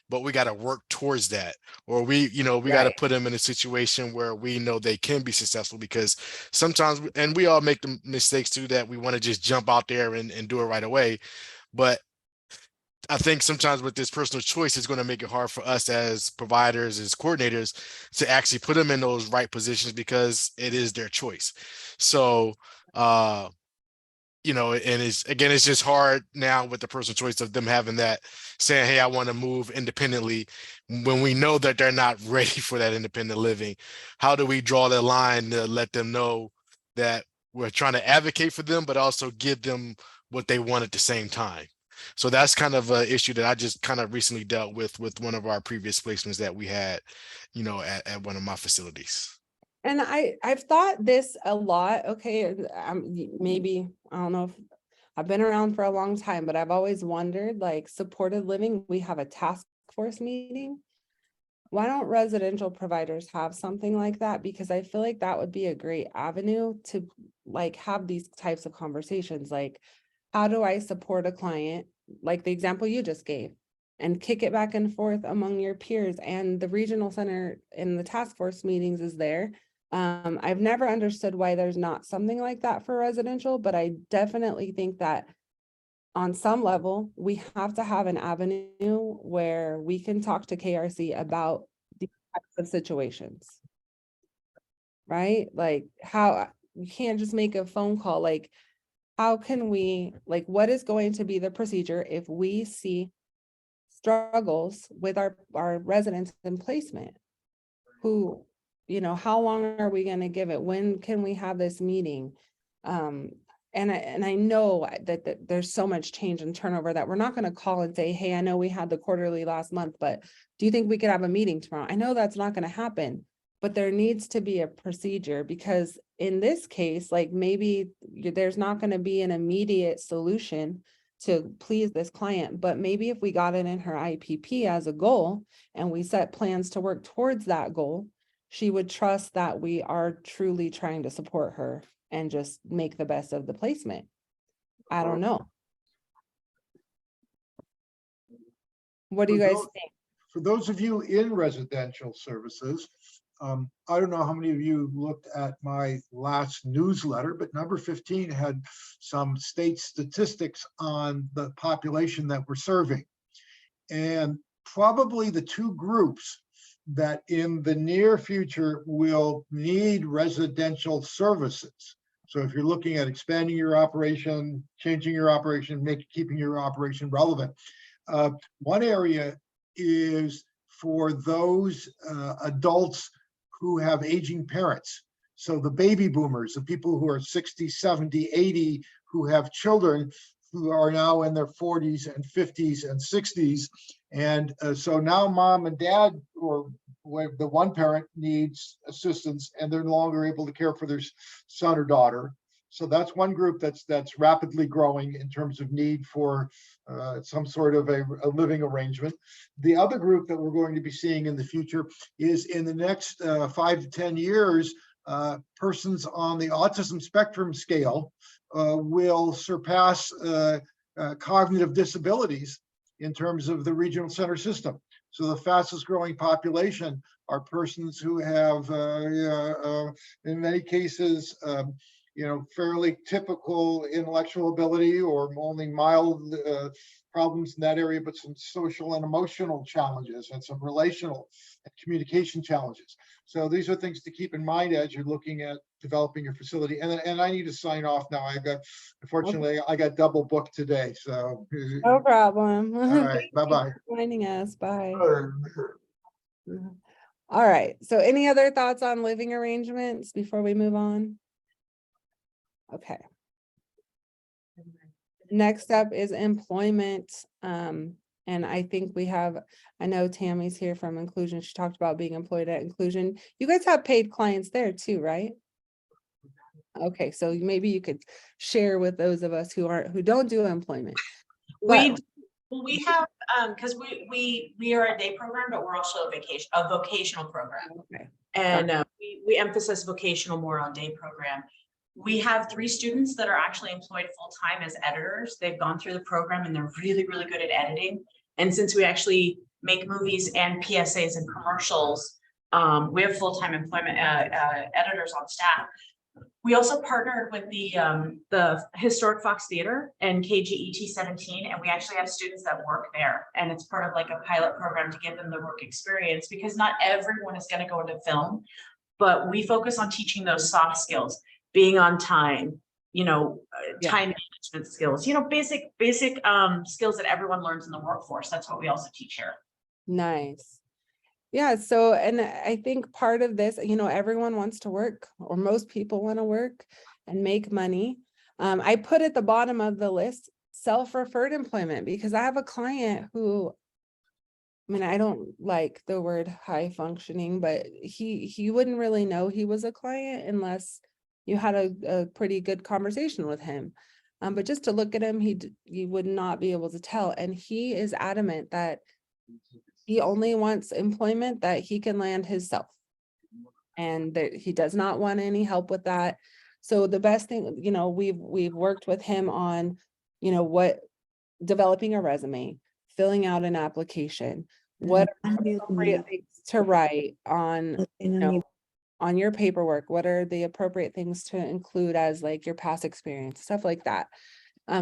but we got to work towards that. Or we got to put them in a situation where we know they can be successful, because sometimes, and we all make the mistakes too, that we want to just jump out there and do it right away. But I think sometimes with this personal choice, it's going to make it hard for us as providers, as coordinators, to actually put them in those right positions because it is their choice. So, and it's just hard now with the personal choice of them having that, saying, hey, I want to move independently, when we know that they're not ready for that independent living. How do we draw that line to let them know that we're trying to advocate for them, but also give them what they want at the same time? So that's kind of an issue that I just kind of recently dealt with one of our previous placements that we had, at one of my facilities. And I've thought this a lot. Okay, maybe, I don't know if I've been around for a long time, but I've always wondered, like, supported living, we have a task force meeting. Why don't residential providers have something like that? Because I feel like that would be a great avenue to like have these types of conversations. Like, how do I support a client, like the example you just gave, and kick it back and forth among your peers? And the regional center in the task force meetings is there. I've never understood why there's not something like that for residential, but I definitely think that on some level, we have to have an avenue where we can talk to KRC about these types of situations. Right? Like, how you can't just make a phone call. Like, how can we, like, what is going to be the procedure if we see struggles with our residents in placement? Who, how long are we going to give it? When can we have this meeting? And I know that there's so much change and turnover that we're not going to call and say, hey, I know we had the quarterly last month, but do you think we could have a meeting tomorrow? I know that's not going to happen, but there needs to be a procedure, because in this case, like, maybe there's not going to be an immediate solution to please this client, but maybe if we got it in her IPP as a goal and we set plans to work towards that goal, she would trust that we are truly trying to support her and just make the best of the placement. I don't know. What do you guys think? For those of you in residential services, I don't know how many of you looked at my last newsletter, but number 15 had some state statistics on the population that we're serving. And probably the two groups that in the near future will need residential services. So if you're looking at expanding your operation, changing your operation, keeping your operation relevant, one area is for those adults who have aging parents. So the baby boomers, the people who are 60, 70, 80, who have children who are now in their 40s and 50s and 60s. And so now mom and dad, or the one parent, needs assistance and they're no longer able to care for their son or daughter. So that's one group that's rapidly growing in terms of need for some sort of a living arrangement. The other group that we're going to be seeing in the future is in the next 5 to 10 years, persons on the autism spectrum scale will surpass cognitive disabilities in terms of the regional center system. So the fastest growing population are persons who have, in many cases, fairly typical intellectual ability or only mild problems in that area, but some social and emotional challenges and some relational and communication challenges. So these are things to keep in mind as you're looking at developing your facility. And I need to sign off now. Unfortunately, I got double booked today. So No problem. all right, bye-bye. Joining us. Bye. All right. So any other thoughts on living arrangements before we move on? Okay. Next up is employment. And I think I know Tammy's here from Inclusion. She talked about being employed at Inclusion. You guys have paid clients there too, right? Okay, so maybe you could share with those of us who don't do employment. We have, because we are a day program, but we're also a vocational program. Okay. And we emphasize vocational more on day program. We have 3 students that are actually employed full-time as editors. They've gone through the program and they're really, really good at editing. And since we actually make movies and PSAs and commercials, we have full-time employment editors on staff. We also partnered with the Historic Fox Theater and KGET 17, and we actually have students that work there. And it's part of like a pilot program to give them the work experience, because not everyone is going to go into film, but we focus on teaching those soft skills, being on time, time management skills, basic skills that everyone learns in the workforce. That's what we also teach here. Nice. Yeah. So, and I think part of this, everyone wants to work, or most people want to work and make money. I put at the bottom of the list self-referred employment, because I have a client who, I don't like the word high functioning, but he wouldn't really know he was a client unless you had a pretty good conversation with him. But just to look at him, he would not be able to tell. And he is adamant that he only wants employment that he can land himself, and that he does not want any help with that. So the best thing, we've worked with him on, developing a resume, filling out an application, what are the appropriate things to write on, on your paperwork, what are the appropriate things to include as like your past experience, stuff like that.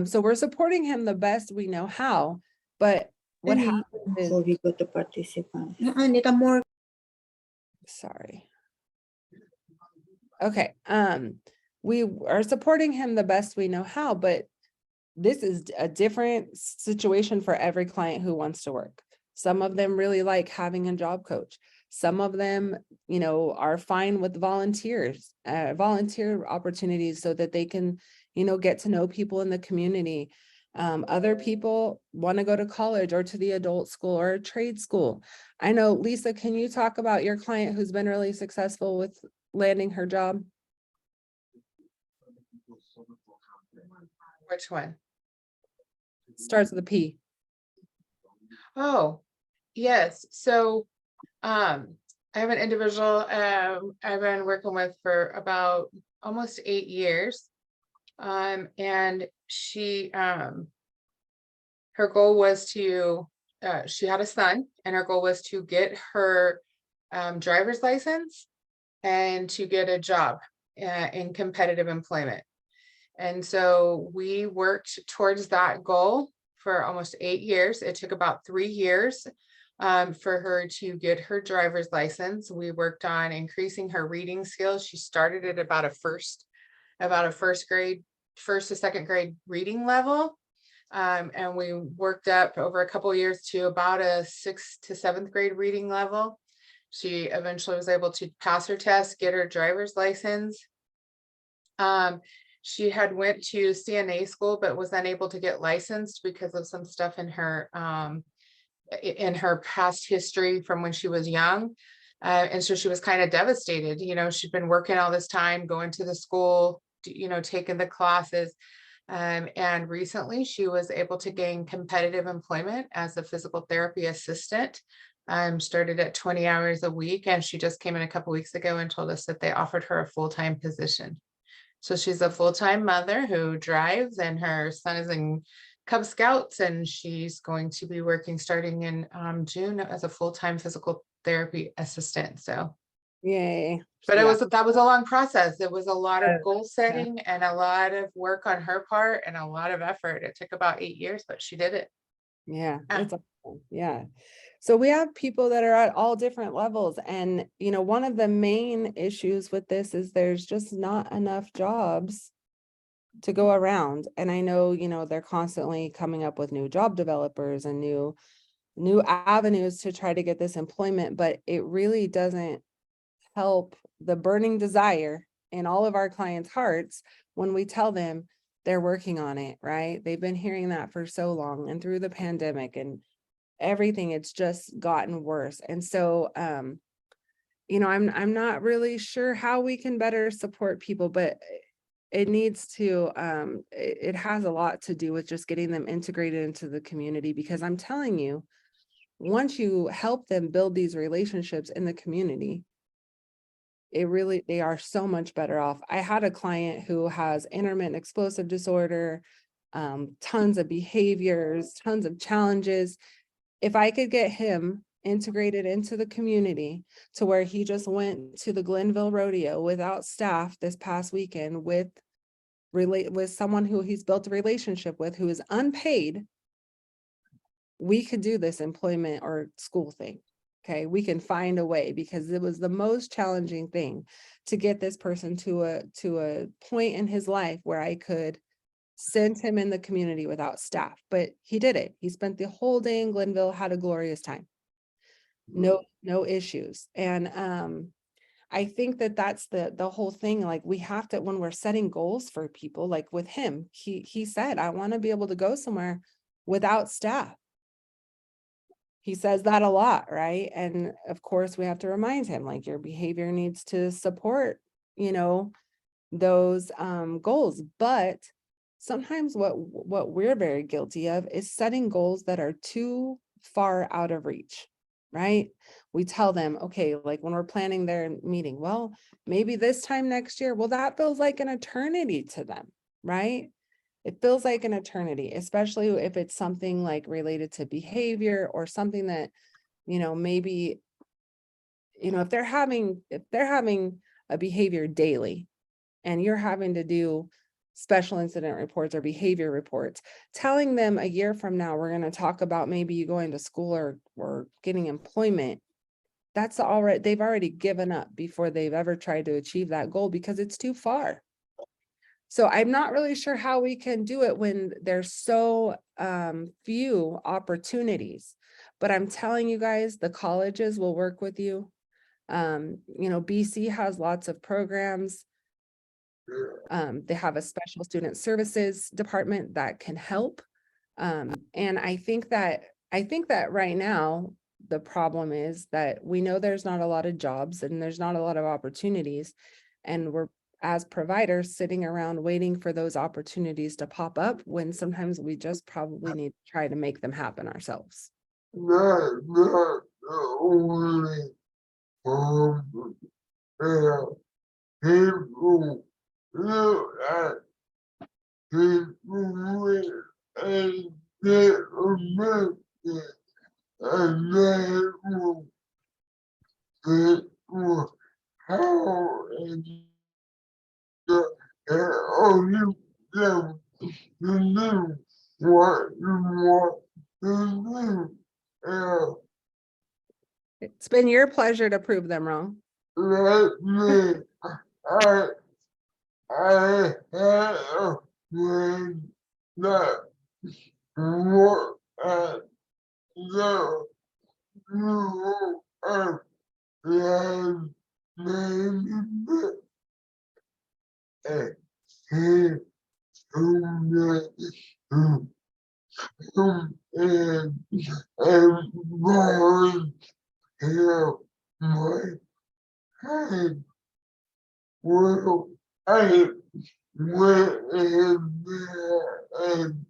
So we're supporting him the best we know how, but what happens is, sorry. Okay. We are supporting him the best we know how, but this is a different situation for every client who wants to work. Some of them really like having a job coach. Some of them, are fine with volunteer opportunities so that they can, get to know people in the community. Other people want to go to college or to the adult school or a trade school. I know, Lisa, can you talk about your client who's been really successful with landing her job? Which one? Starts with a P. Oh, yes. So I have an individual I've been working with for about almost 8 years. And she her goal was to she had a son, and her goal was to get her driver's license and to get a job in competitive employment. And so we worked towards that goal for almost 8 years. It took about 3 years for her to get her driver's license. We worked on increasing her reading skills. She started at about a first to second grade reading level. And we worked up over a couple of years to about a 6th to 7th grade reading level. She eventually was able to pass her test, get her driver's license. She had went to CNA school, but was unable to get licensed because of some stuff in her past history from when she was young. And so she was kind of devastated. You know, she'd been working all this time, going to the school, you know, taking the classes. And recently she was able to gain competitive employment as a physical therapy assistant. Started at 20 hours a week, and she just came in a couple weeks ago and told us that they offered her a full-time position. So she's a full-time mother who drives, and her son is in Cub Scouts, and she's going to be working starting in June as a full-time physical therapy assistant. So Yay. but Yeah. that was a long process. It was a lot of Yeah. goal setting and a lot of work on her part and a lot of effort. It took about 8 years, but she did it. Yeah, Yeah. it's awesome. Yeah. So we have people that are at all different levels. And, you know, one of the main issues with this is there's just not enough jobs to go around. And I know, you know, they're constantly coming up with new job developers and new avenues to try to get this employment, but it really doesn't help the burning desire in all of our clients' hearts when we tell them they're working on it, right? They've been hearing that for so long, and through the pandemic and everything, it's just gotten worse. And so, you know, I'm not really sure how we can better support people, but it needs to, it has a lot to do with just getting them integrated into the community, because I'm telling you, once you help them build these relationships in the community, they are so much better off. I had a client who has intermittent explosive disorder, tons of behaviors, tons of challenges. If I could get him integrated into the community to where he just went to the Glenville Rodeo without staff this past weekend with someone who he's built a relationship with, who is unpaid, we could do this employment or school thing. Okay, we can find a way, because it was the most challenging thing to get this person to a point in his life where I could send him in the community without staff. But he did it. He spent the whole day in Glenville, had a glorious time. No issues. And I think that that's the whole thing. Like, we have to, when we're setting goals for people, like with him, he said, I want to be able to go somewhere without staff. He says that a lot, right? And of course, we have to remind him, like, your behavior needs to support, you know, those goals. But sometimes what we're very guilty of is setting goals that are too far out of reach, right? We tell them, okay, like when we're planning their meeting, well, maybe this time next year, well, that feels like an eternity to them, right? It feels like an eternity, especially if it's something like related to behavior or something that, you know, maybe, you know, if they're having a behavior daily and you're having to do special incident reports or behavior reports, telling them a year from now, we're going to talk about maybe you going to school or getting employment. That's already, they've already given up before they've ever tried to achieve that goal, because it's too far. So I'm not really sure how we can do it when there's so few opportunities, but I'm telling you guys, the colleges will work with you. You know, BC has lots of programs. They have a special student services department that can help. And I think that right now, the problem is that we know there's not a lot of jobs and there's not a lot of opportunities. And we're, as providers, sitting around waiting for those opportunities to pop up, when sometimes we just probably need to try to make them happen ourselves. Not the only from people look at people with a disability and they will people how and only them to do what you want to do. It's been your pleasure to prove them wrong. Let me, I had a friend that worked at the U.S. land management, and he told me to come in and volunteer my time. Well, I went in there and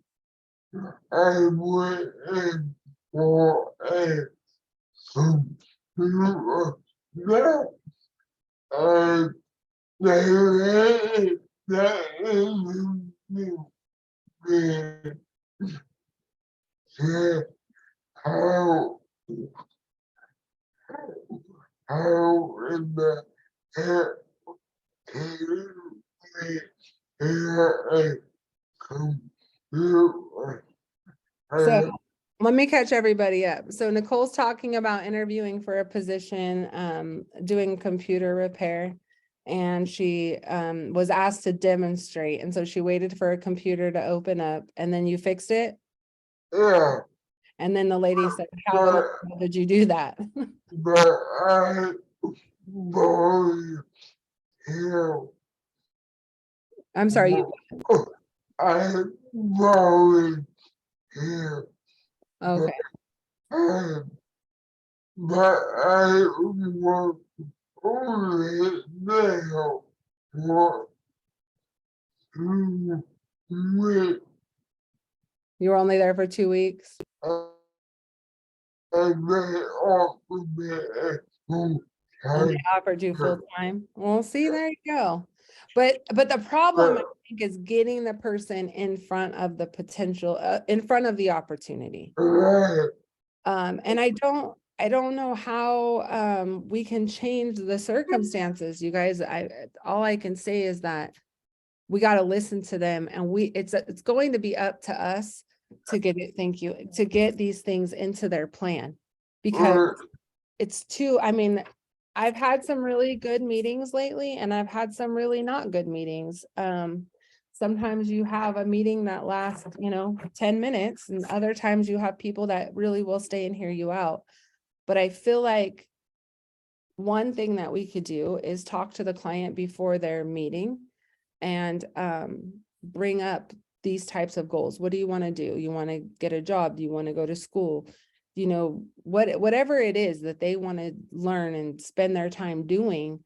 I went in for a computer lab, and they had that interview with said how in the head can we hear a computer. So let me catch everybody up. So Nicole's talking about interviewing for a position, doing computer repair. And she was asked to demonstrate. And so she waited for a computer to open up and then you fixed it. Yeah, And then the lady said, how the hell did you do that? but I volunteer. I'm sorry, you, I volunteer. okay. But I was only there for 2 weeks. You were only there for 2 weeks. And they offered me a full And they time. offered you full time. Well, see, there you go. But the problem I think is getting the person in front of the potential, in front of the opportunity. Right, And I don't know how we can change the circumstances, you guys. All I can say is that we got to listen to them, and it's going to be up to us to get it, thank you, to get these things into their plan. Because right, it's too, I mean, I've had some really good meetings lately and I've had some really not good meetings. Sometimes you have a meeting that lasts, 10 minutes, and other times you have people that really will stay and hear you out. But I feel like one thing that we could do is talk to the client before their meeting and bring up these types of goals. What do you want to do? You want to get a job? Do you want to go to school? Whatever it is that they want to learn and spend their time doing,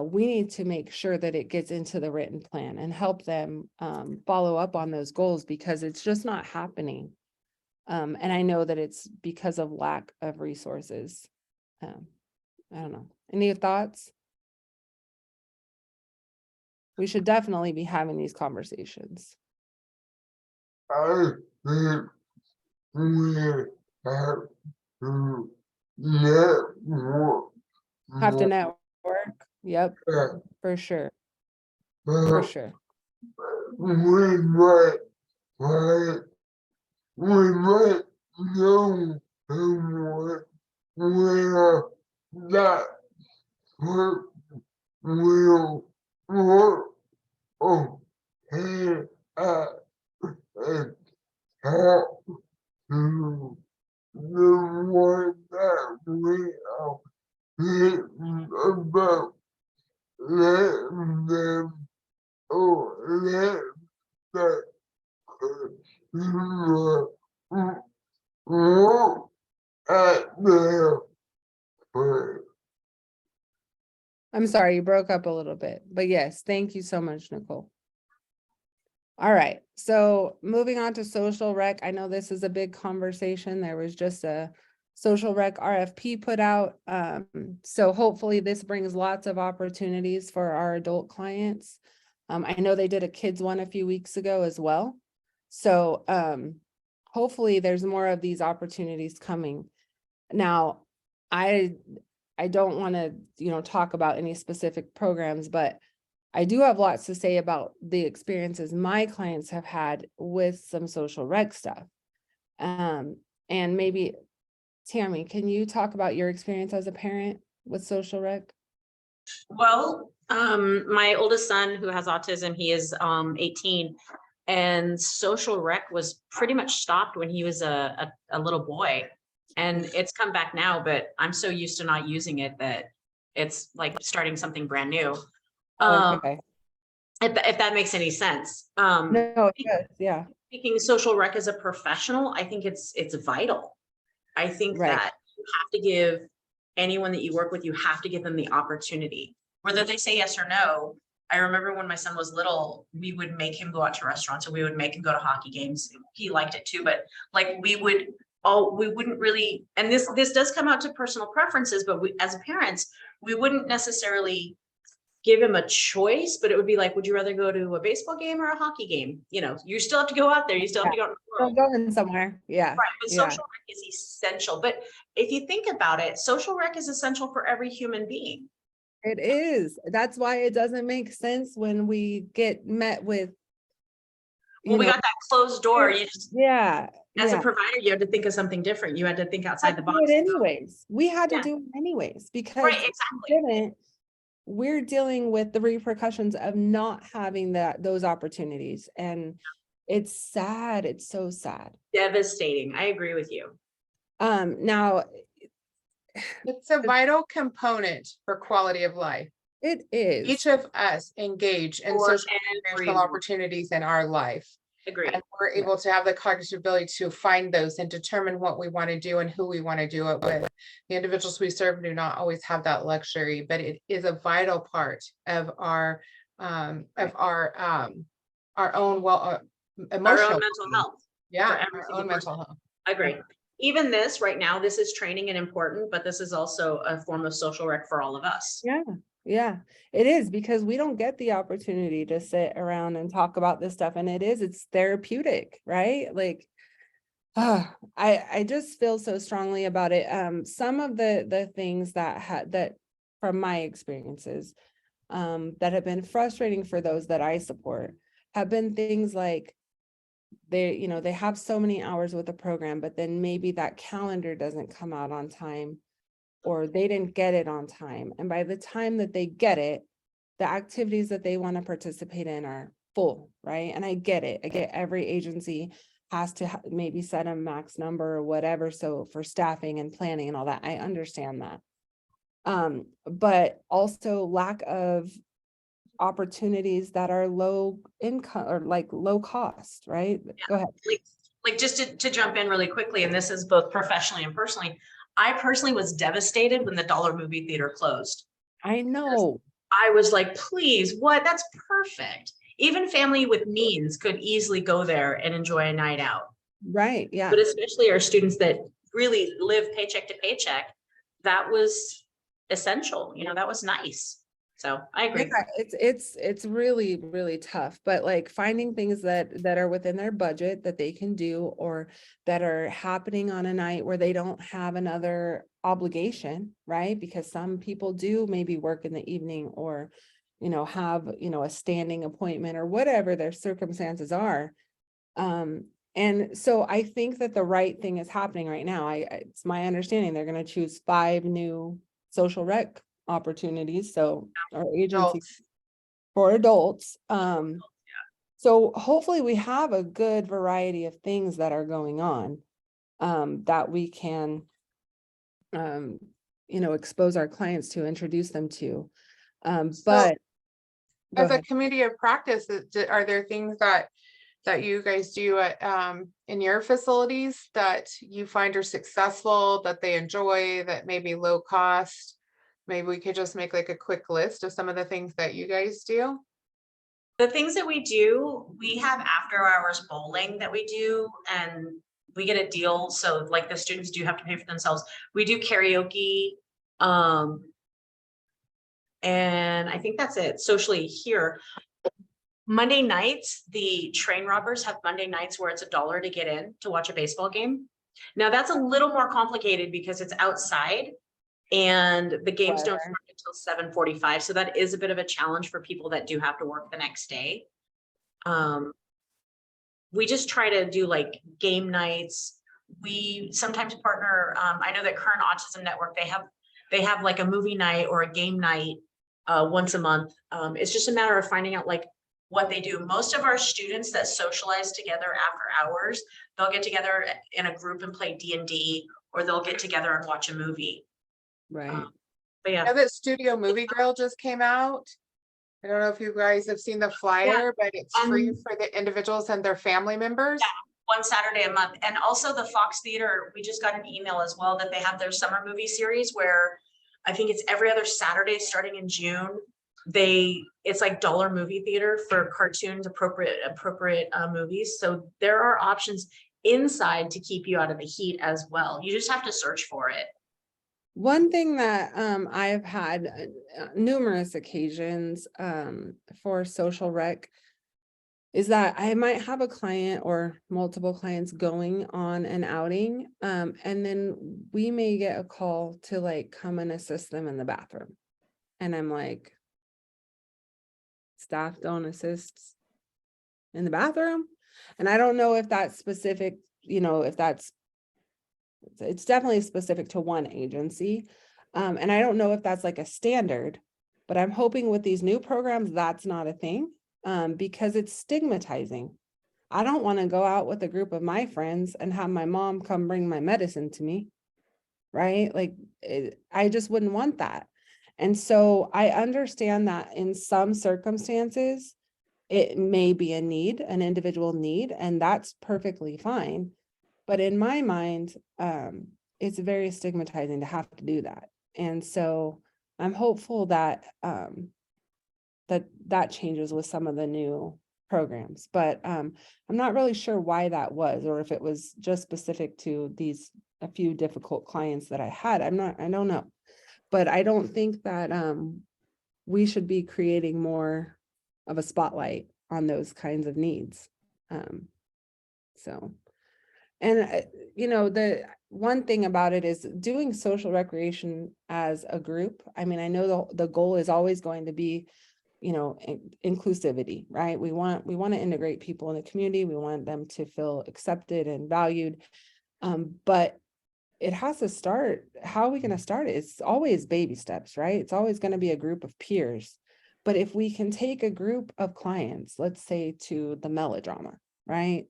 we need to make sure that it gets into the written plan and help them follow up on those goals, because it's just not happening. And I know that it's because of lack of resources. I don't know. Any thoughts? We should definitely be having these conversations. I think we have to network Have to more. network. Yep, for sure. For But sure. we might, right, we might know someone where that work will work on hand and talk to the one that we are thinking about letting them or let that consumer look at their place. I'm sorry, you broke up a little bit, but yes, thank you so much, Nicole. All right, so moving on to social rec. I know this is a big conversation. There was just social rec RFP put out. So hopefully this brings lots of opportunities for our adult clients. I know they did a kids one a few weeks ago as well. So hopefully there's more of these opportunities coming. Now, I don't want to, talk about any specific programs, but I do have lots to say about the experiences my clients have had with some social rec stuff. And maybe, Tammy, can you talk about your experience as a parent with social rec? Well, my oldest son who has autism, he is 18, and social rec was pretty much stopped when he was a little boy. And it's come back now, but I'm so used to not using it that it's like starting something brand new. Okay. If that makes any sense. No, it does, yeah. Speaking social rec as a professional, I think it's vital. I think Right. that you have to give anyone that you work with, you have to give them the opportunity, whether they say yes or no. I remember when my son was little, we would make him go out to restaurants, or we would make him go to hockey games. He liked it too, but like we wouldn't really, and this does come out to personal preferences, but we, as parents, we wouldn't necessarily give him a choice, but it would be like, would you rather go to a baseball game or a hockey game? You still have to go out there. You still have to go out in the world. Still going somewhere, yeah. Right, but Yeah. social rec is essential. But if you think about it, social rec is essential for every human being. It is. That's why it doesn't make sense when we get met with. Well, we got that closed door. You just, Yeah. as a yeah. provider, you had to think of something different. You had to think outside the Do box. it anyways. We had to Yeah. do it anyways because Right, if exactly. we didn't, we're dealing with the repercussions of not having those opportunities. And it's sad. It's so sad. Devastating. I agree with you. Now It's a vital component for quality of life. it is. Each of us engage in For social and everyone. opportunities in our life. Agreed. And we're able to have the cognitive ability to find those and determine what we want to do and who we want to do it with. The individuals we serve do not always have that luxury, but it is a vital part of our own emotional, Our own mental health. yeah, for every our single own mental health. I agree. Even this right now, this is training and important, but this is also a form of social rec for all of us. Yeah, it is, because we don't get the opportunity to sit around and talk about this stuff, and it's therapeutic, right? Like, I just feel so strongly about it. Some of the things that from my experiences, that have been frustrating for those that I support have been things like they have so many hours with the program, but then maybe that calendar doesn't come out on time, or they didn't get it on time. And by the time that they get it, the activities that they want to participate in are full, right? And I get it. I get every agency has to maybe set a max number or whatever. So for staffing and planning and all that, I understand that. But also lack of opportunities that are low income or like low cost, right? Go ahead. Like just to jump in really quickly, and this is both professionally and personally, I personally was devastated when the Dollar movie theater closed. I know. I was like, please, what? That's perfect. Even family with means could easily go there and enjoy a night out. Right, yeah. But especially our students that really live paycheck to paycheck, that was essential. That was nice. So I agree. Yeah, it's really, really tough, but like finding things that are within their budget that they can do, or that are happening on a night where they don't have another obligation, right? Because some people do maybe work in the evening, or have a standing appointment, or whatever their circumstances are. And so I think that the right thing is happening right now. It's my understanding they're going to choose 5 new social rec opportunities, so our agency for adults. So hopefully we have a good variety of things that are going on, that we can expose our clients to, introduce them to. But as a community of practice, are there things that you guys do at in your facilities that you find are successful, that they enjoy, that may be low cost? Maybe we could just make like a quick list of some of the things that you guys do. The things that we do, we have after hours bowling that we do, and we get a deal. So like the students do have to pay for themselves. We do karaoke. And I think that's it socially here. Monday nights, the train robbers have Monday nights where it's $1 to get in to watch a baseball game. Now that's a little more complicated because it's outside and the games don't start until 7:45. So that is a bit of a challenge for people that do have to work the next day. We just try to do like game nights. We sometimes partner. I know that Current Autism Network, they have like a movie night or a game night once a month. It's just a matter of finding out like what they do. Most of our students that socialize together after hours, they'll get together in a group and play D&D, or they'll get together and watch a movie. Right. But yeah. I know that Studio Movie Grill just came out. I don't know if you guys have seen the flyer, but it's free for the individuals and their family members. Yeah, one Saturday a month. And also the Fox Theater, we just got an email as well that they have their summer movie series where I think it's every other Saturday starting in June. It's like dollar movie theater for cartoons, appropriate movies. So there are options inside to keep you out of the heat as well. You just have to search for it. One thing that I've had numerous occasions for social rec is that I might have a client or multiple clients going on an outing, and then we may get a call to like come and assist them in the bathroom. And I'm like, staff don't assist in the bathroom? And I don't know if that's specific, if it's definitely specific to one agency. And I don't know if that's like a standard, but I'm hoping with these new programs, that's not a thing, because it's stigmatizing. I don't want to go out with a group of my friends and have my mom come bring my medicine to me, right? Like, I just wouldn't want that. And so I understand that in some circumstances, it may be an individual need, and that's perfectly fine. But in my mind, it's very stigmatizing to have to do that. And so I'm hopeful that that changes with some of the new programs. But I'm not really sure why that was, or if it was just specific to a few difficult clients that I had. I don't know. But I don't think that we should be creating more of a spotlight on those kinds of needs. And the one thing about it is doing social recreation as a group. I mean, I know the goal is always going to be, inclusivity, right? We want to integrate people in the community. We want them to feel accepted and valued. But it has to start. How are we going to start it? It's always baby steps, right? It's always going to be a group of peers. But if we can take a group of clients, let's say to the melodrama, right?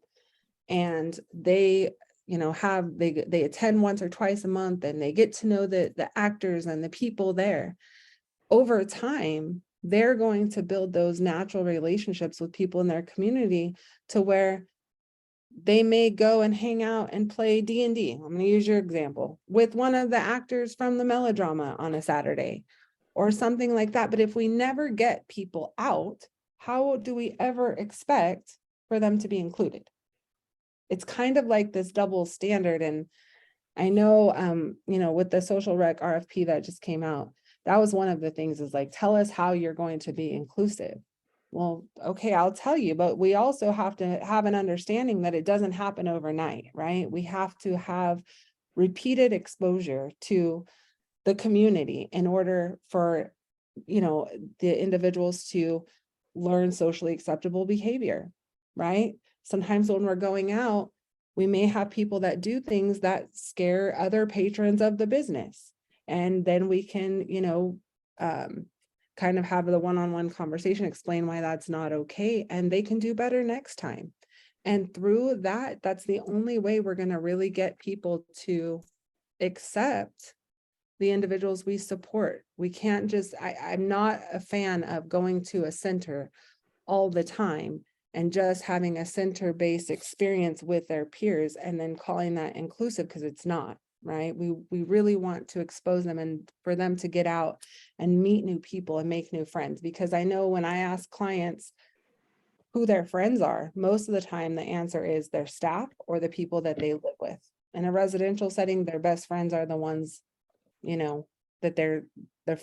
And they, they attend once or twice a month, and they get to know the actors and the people there. Over time, they're going to build those natural relationships with people in their community to where they may go and hang out and play D&D. I'm going to use your example with one of the actors from the melodrama on a Saturday or something like that. But if we never get people out, how do we ever expect for them to be included? It's kind of like this double standard. And I know, with the social rec RFP that just came out, that was one of the things is like, tell us how you're going to be inclusive. Well, okay, I'll tell you, but we also have to have an understanding that it doesn't happen overnight, right? We have to have repeated exposure to the community in order for, the individuals to learn socially acceptable behavior, right? Sometimes when we're going out, we may have people that do things that scare other patrons of the business. And then we can, kind of have the one-on-one conversation, explain why that's not okay, and they can do better next time. And through that, that's the only way we're going to really get people to accept the individuals we support. We can't just, I'm not a fan of going to a center all the time and just having a center-based experience with their peers and then calling that inclusive, because it's not, right? We really want to expose them and for them to get out and meet new people and make new friends. Because I know when I ask clients, who their friends are. Most of the time, the answer is their staff or the people that they live with. In a residential setting, their best friends are the ones, you know, that they're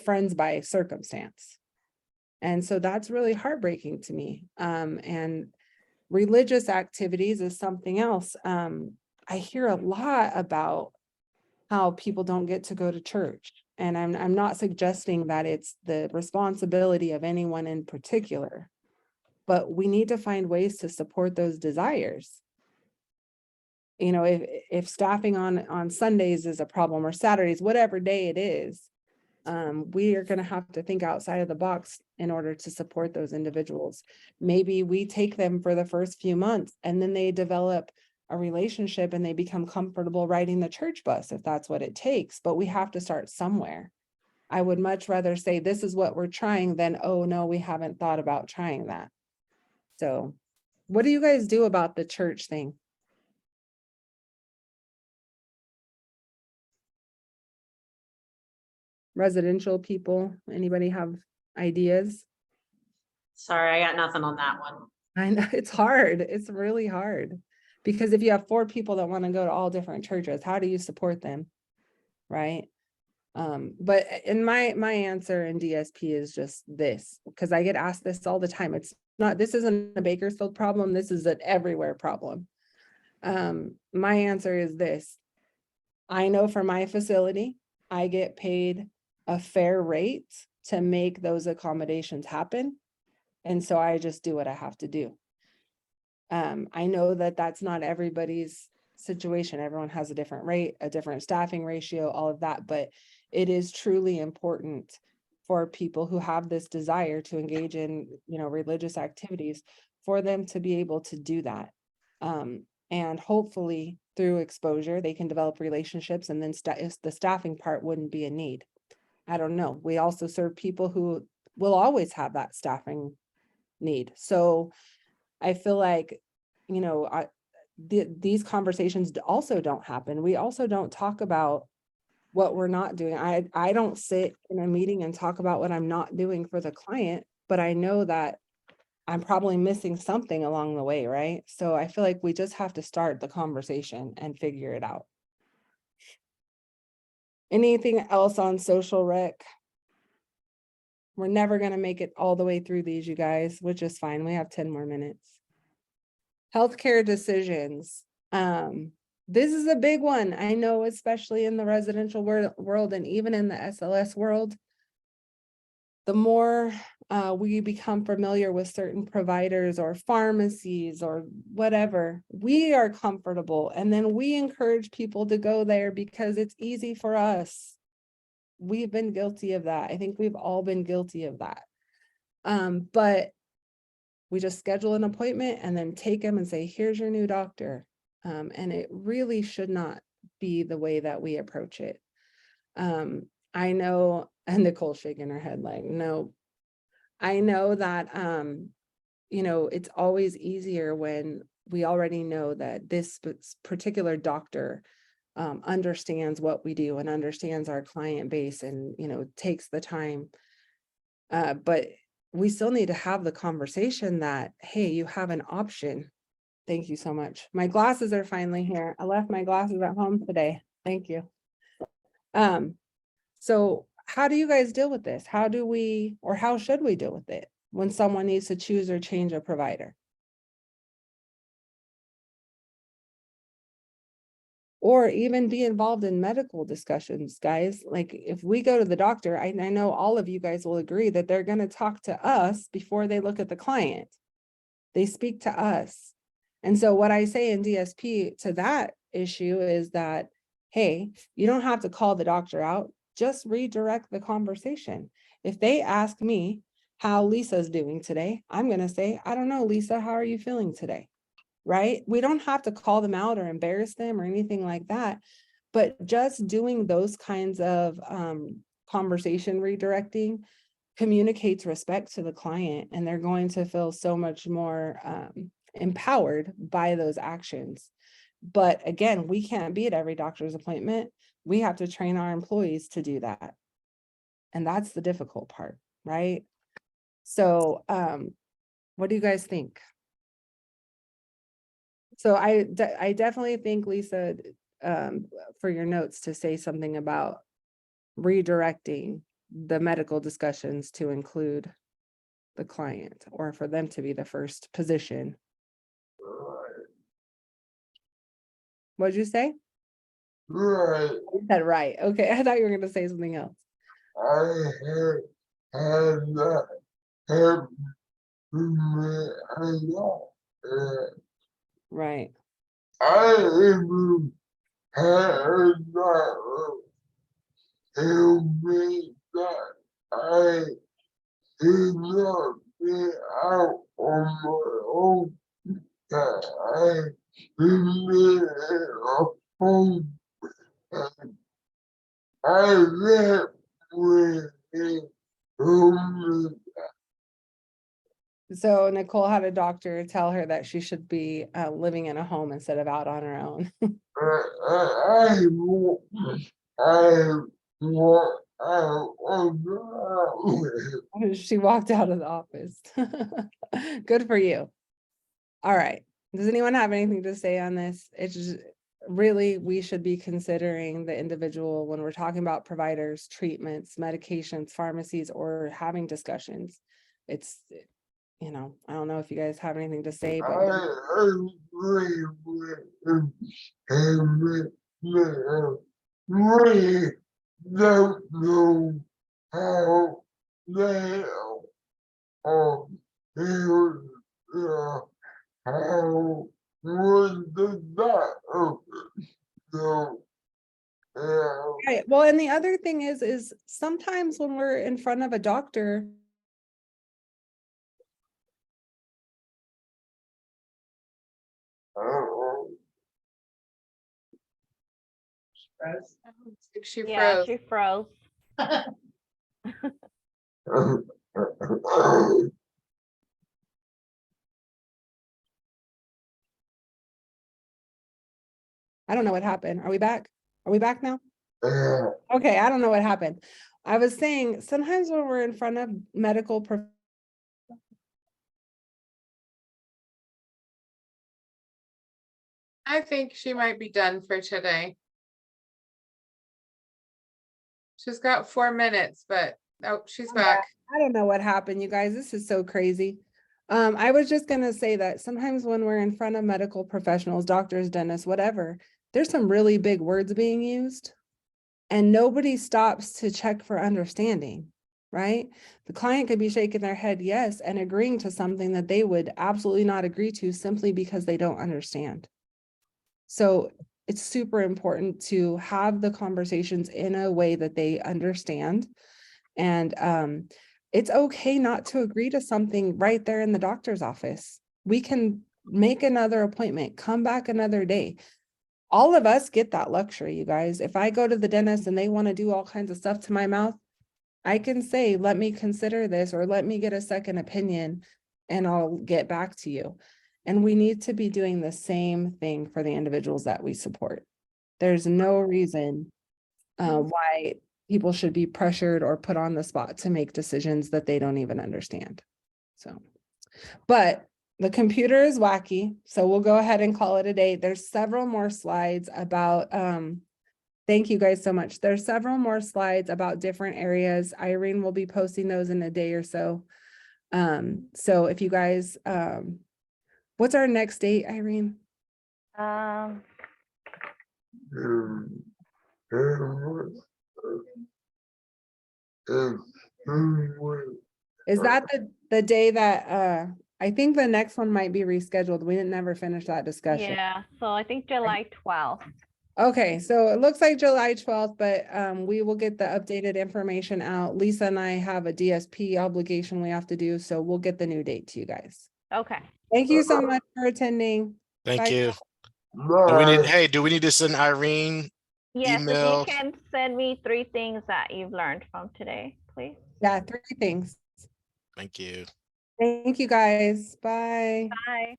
friends by circumstance. And so that's really heartbreaking to me. And religious activities is something else. I hear a lot about how people don't get to go to church. And I'm not suggesting that it's the responsibility of anyone in particular, but we need to find ways to support those desires. You know, if staffing on Sundays is a problem, or Saturdays, whatever day it is, we are going to have to think outside of the box in order to support those individuals. Maybe we take them for the first few months and then they develop a relationship and they become comfortable riding the church bus if that's what it takes, but we have to start somewhere. I would much rather say this is what we're trying than, oh no, we haven't thought about trying that. So what do you guys do about the church thing? Residential people, anybody have ideas? Sorry, I got nothing on that one. I know it's hard. It's really hard. Because if you have 4 people that want to go to all different churches, how do you support them? Right. But in my answer in DSP is just this, because I get asked this all the time. It's not, this isn't a Bakersfield problem. This is an everywhere problem. My answer is this. I know for my facility, I get paid a fair rate to make those accommodations happen. And so I just do what I have to do. I know that that's not everybody's situation. Everyone has a different rate, a different staffing ratio, all of that, but it is truly important for people who have this desire to engage in, you know, religious activities, for them to be able to do that. And hopefully through exposure, they can develop relationships, and then the staffing part wouldn't be a need. I don't know. We also serve people who will always have that staffing need. So I feel like, you know, these conversations also don't happen. We also don't talk about what we're not doing. I don't sit in a meeting and talk about what I'm not doing for the client, but I know that I'm probably missing something along the way, right? So I feel like we just have to start the conversation and figure it out. Anything else on social rec? We're never going to make it all the way through these, you guys, which is fine. We have 10 more minutes. Healthcare decisions. This is a big one. I know, especially in the residential world and even in the SLS world, the more we become familiar with certain providers or pharmacies or whatever, we are comfortable. And then we encourage people to go there because it's easy for us. We've been guilty of that. I think we've all been guilty of that. But we just schedule an appointment and then take them and say, here's your new doctor. And it really should not be the way that we approach it. I know, and Nicole's shaking her head like, no. I know that, you know, it's always easier when we already know that this particular doctor understands what we do and understands our client base and, you know, takes the time. But we still need to have the conversation that, hey, you have an option. Thank you so much. My glasses are finally here. I left my glasses at home today. Thank you. So how do you guys deal with this? How do we, or how should we deal with it when someone needs to choose or change a provider? Or even be involved in medical discussions, guys. Like if we go to the doctor, I know all of you guys will agree that they're going to talk to us before they look at the client. They speak to us. And so what I say in DSP to that issue is that, hey, you don't have to call the doctor out, just redirect the conversation. If they ask me how Lisa's doing today, I'm going to say, I don't know, Lisa, how are you feeling today? Right? We don't have to call them out or embarrass them or anything like that, but just doing those kinds of conversation redirecting communicates respect to the client, and they're going to feel so much more empowered by those actions. But again, we can't be at every doctor's appointment. We have to train our employees to do that. And that's the difficult part, right? So what do you guys think? So I definitely think, Lisa, for your notes to say something about redirecting the medical discussions to include the client, or for them to be the first position. What'd you say? Right. You said right. Okay, I thought you were gonna say something else. I had not had me. I know. Right. I even had not tell me that I did not be out on my own. That I did a home. And I left with a home. So Nicole had a doctor tell her that she should be living in a home instead of out on her own. I walked out on the She walked out of the office. Good for you. All right. Does anyone have anything to say on this? It's just really, we should be considering the individual when we're talking about providers, treatments, medications, pharmacies, or having discussions. It's, you know, I don't know if you guys have anything to say, but I agree with him. And we don't know how they are here, how would the doctor go? right. Well, and the other thing is sometimes when we're in front of a doctor, She Yeah, froze. she froze. I don't know what happened. Are we back? Are we back now? Okay, I don't know what happened. I was saying sometimes when we're in front of medical I think she might be done for today. She's got 4 minutes, but oh, she's back. I don't know what happened, you guys. This is so crazy. I was just gonna say that sometimes when we're in front of medical professionals, doctors, dentists, whatever, there's some really big words being used and nobody stops to check for understanding, right? The client could be shaking their head yes and agreeing to something that they would absolutely not agree to simply because they don't understand. So it's super important to have the conversations in a way that they understand. And it's okay not to agree to something right there in the doctor's office. We can make another appointment, come back another day. All of us get that luxury, you guys. If I go to the dentist and they want to do all kinds of stuff to my mouth, I can say, let me consider this, or let me get a second opinion and I'll get back to you. And we need to be doing the same thing for the individuals that we support. There's no reason why people should be pressured or put on the spot to make decisions that they don't even understand. So, but the computer is wacky, so we'll go ahead and call it a day. There's several more slides about, thank you guys so much. There's several more slides about different areas. Irene will be posting those in a day or so. So if you guys, what's our next date, Irene? Is that the day that, I think the next one might be rescheduled. We didn't never finish that discussion. Yeah, so I think July 12th. Okay, so it looks like July 12th, but we will get the updated information out. Lisa and I have a DSP obligation we have to do, so we'll get the new date to you guys. Okay. Thank you so much for attending. Thank Bye. you. Do we need, hey, do we need to send Irene Yes, if email? you can send me 3 things that you've learned from today, please. Yeah, 3 things. Thank you. Thank you guys. Bye. Bye.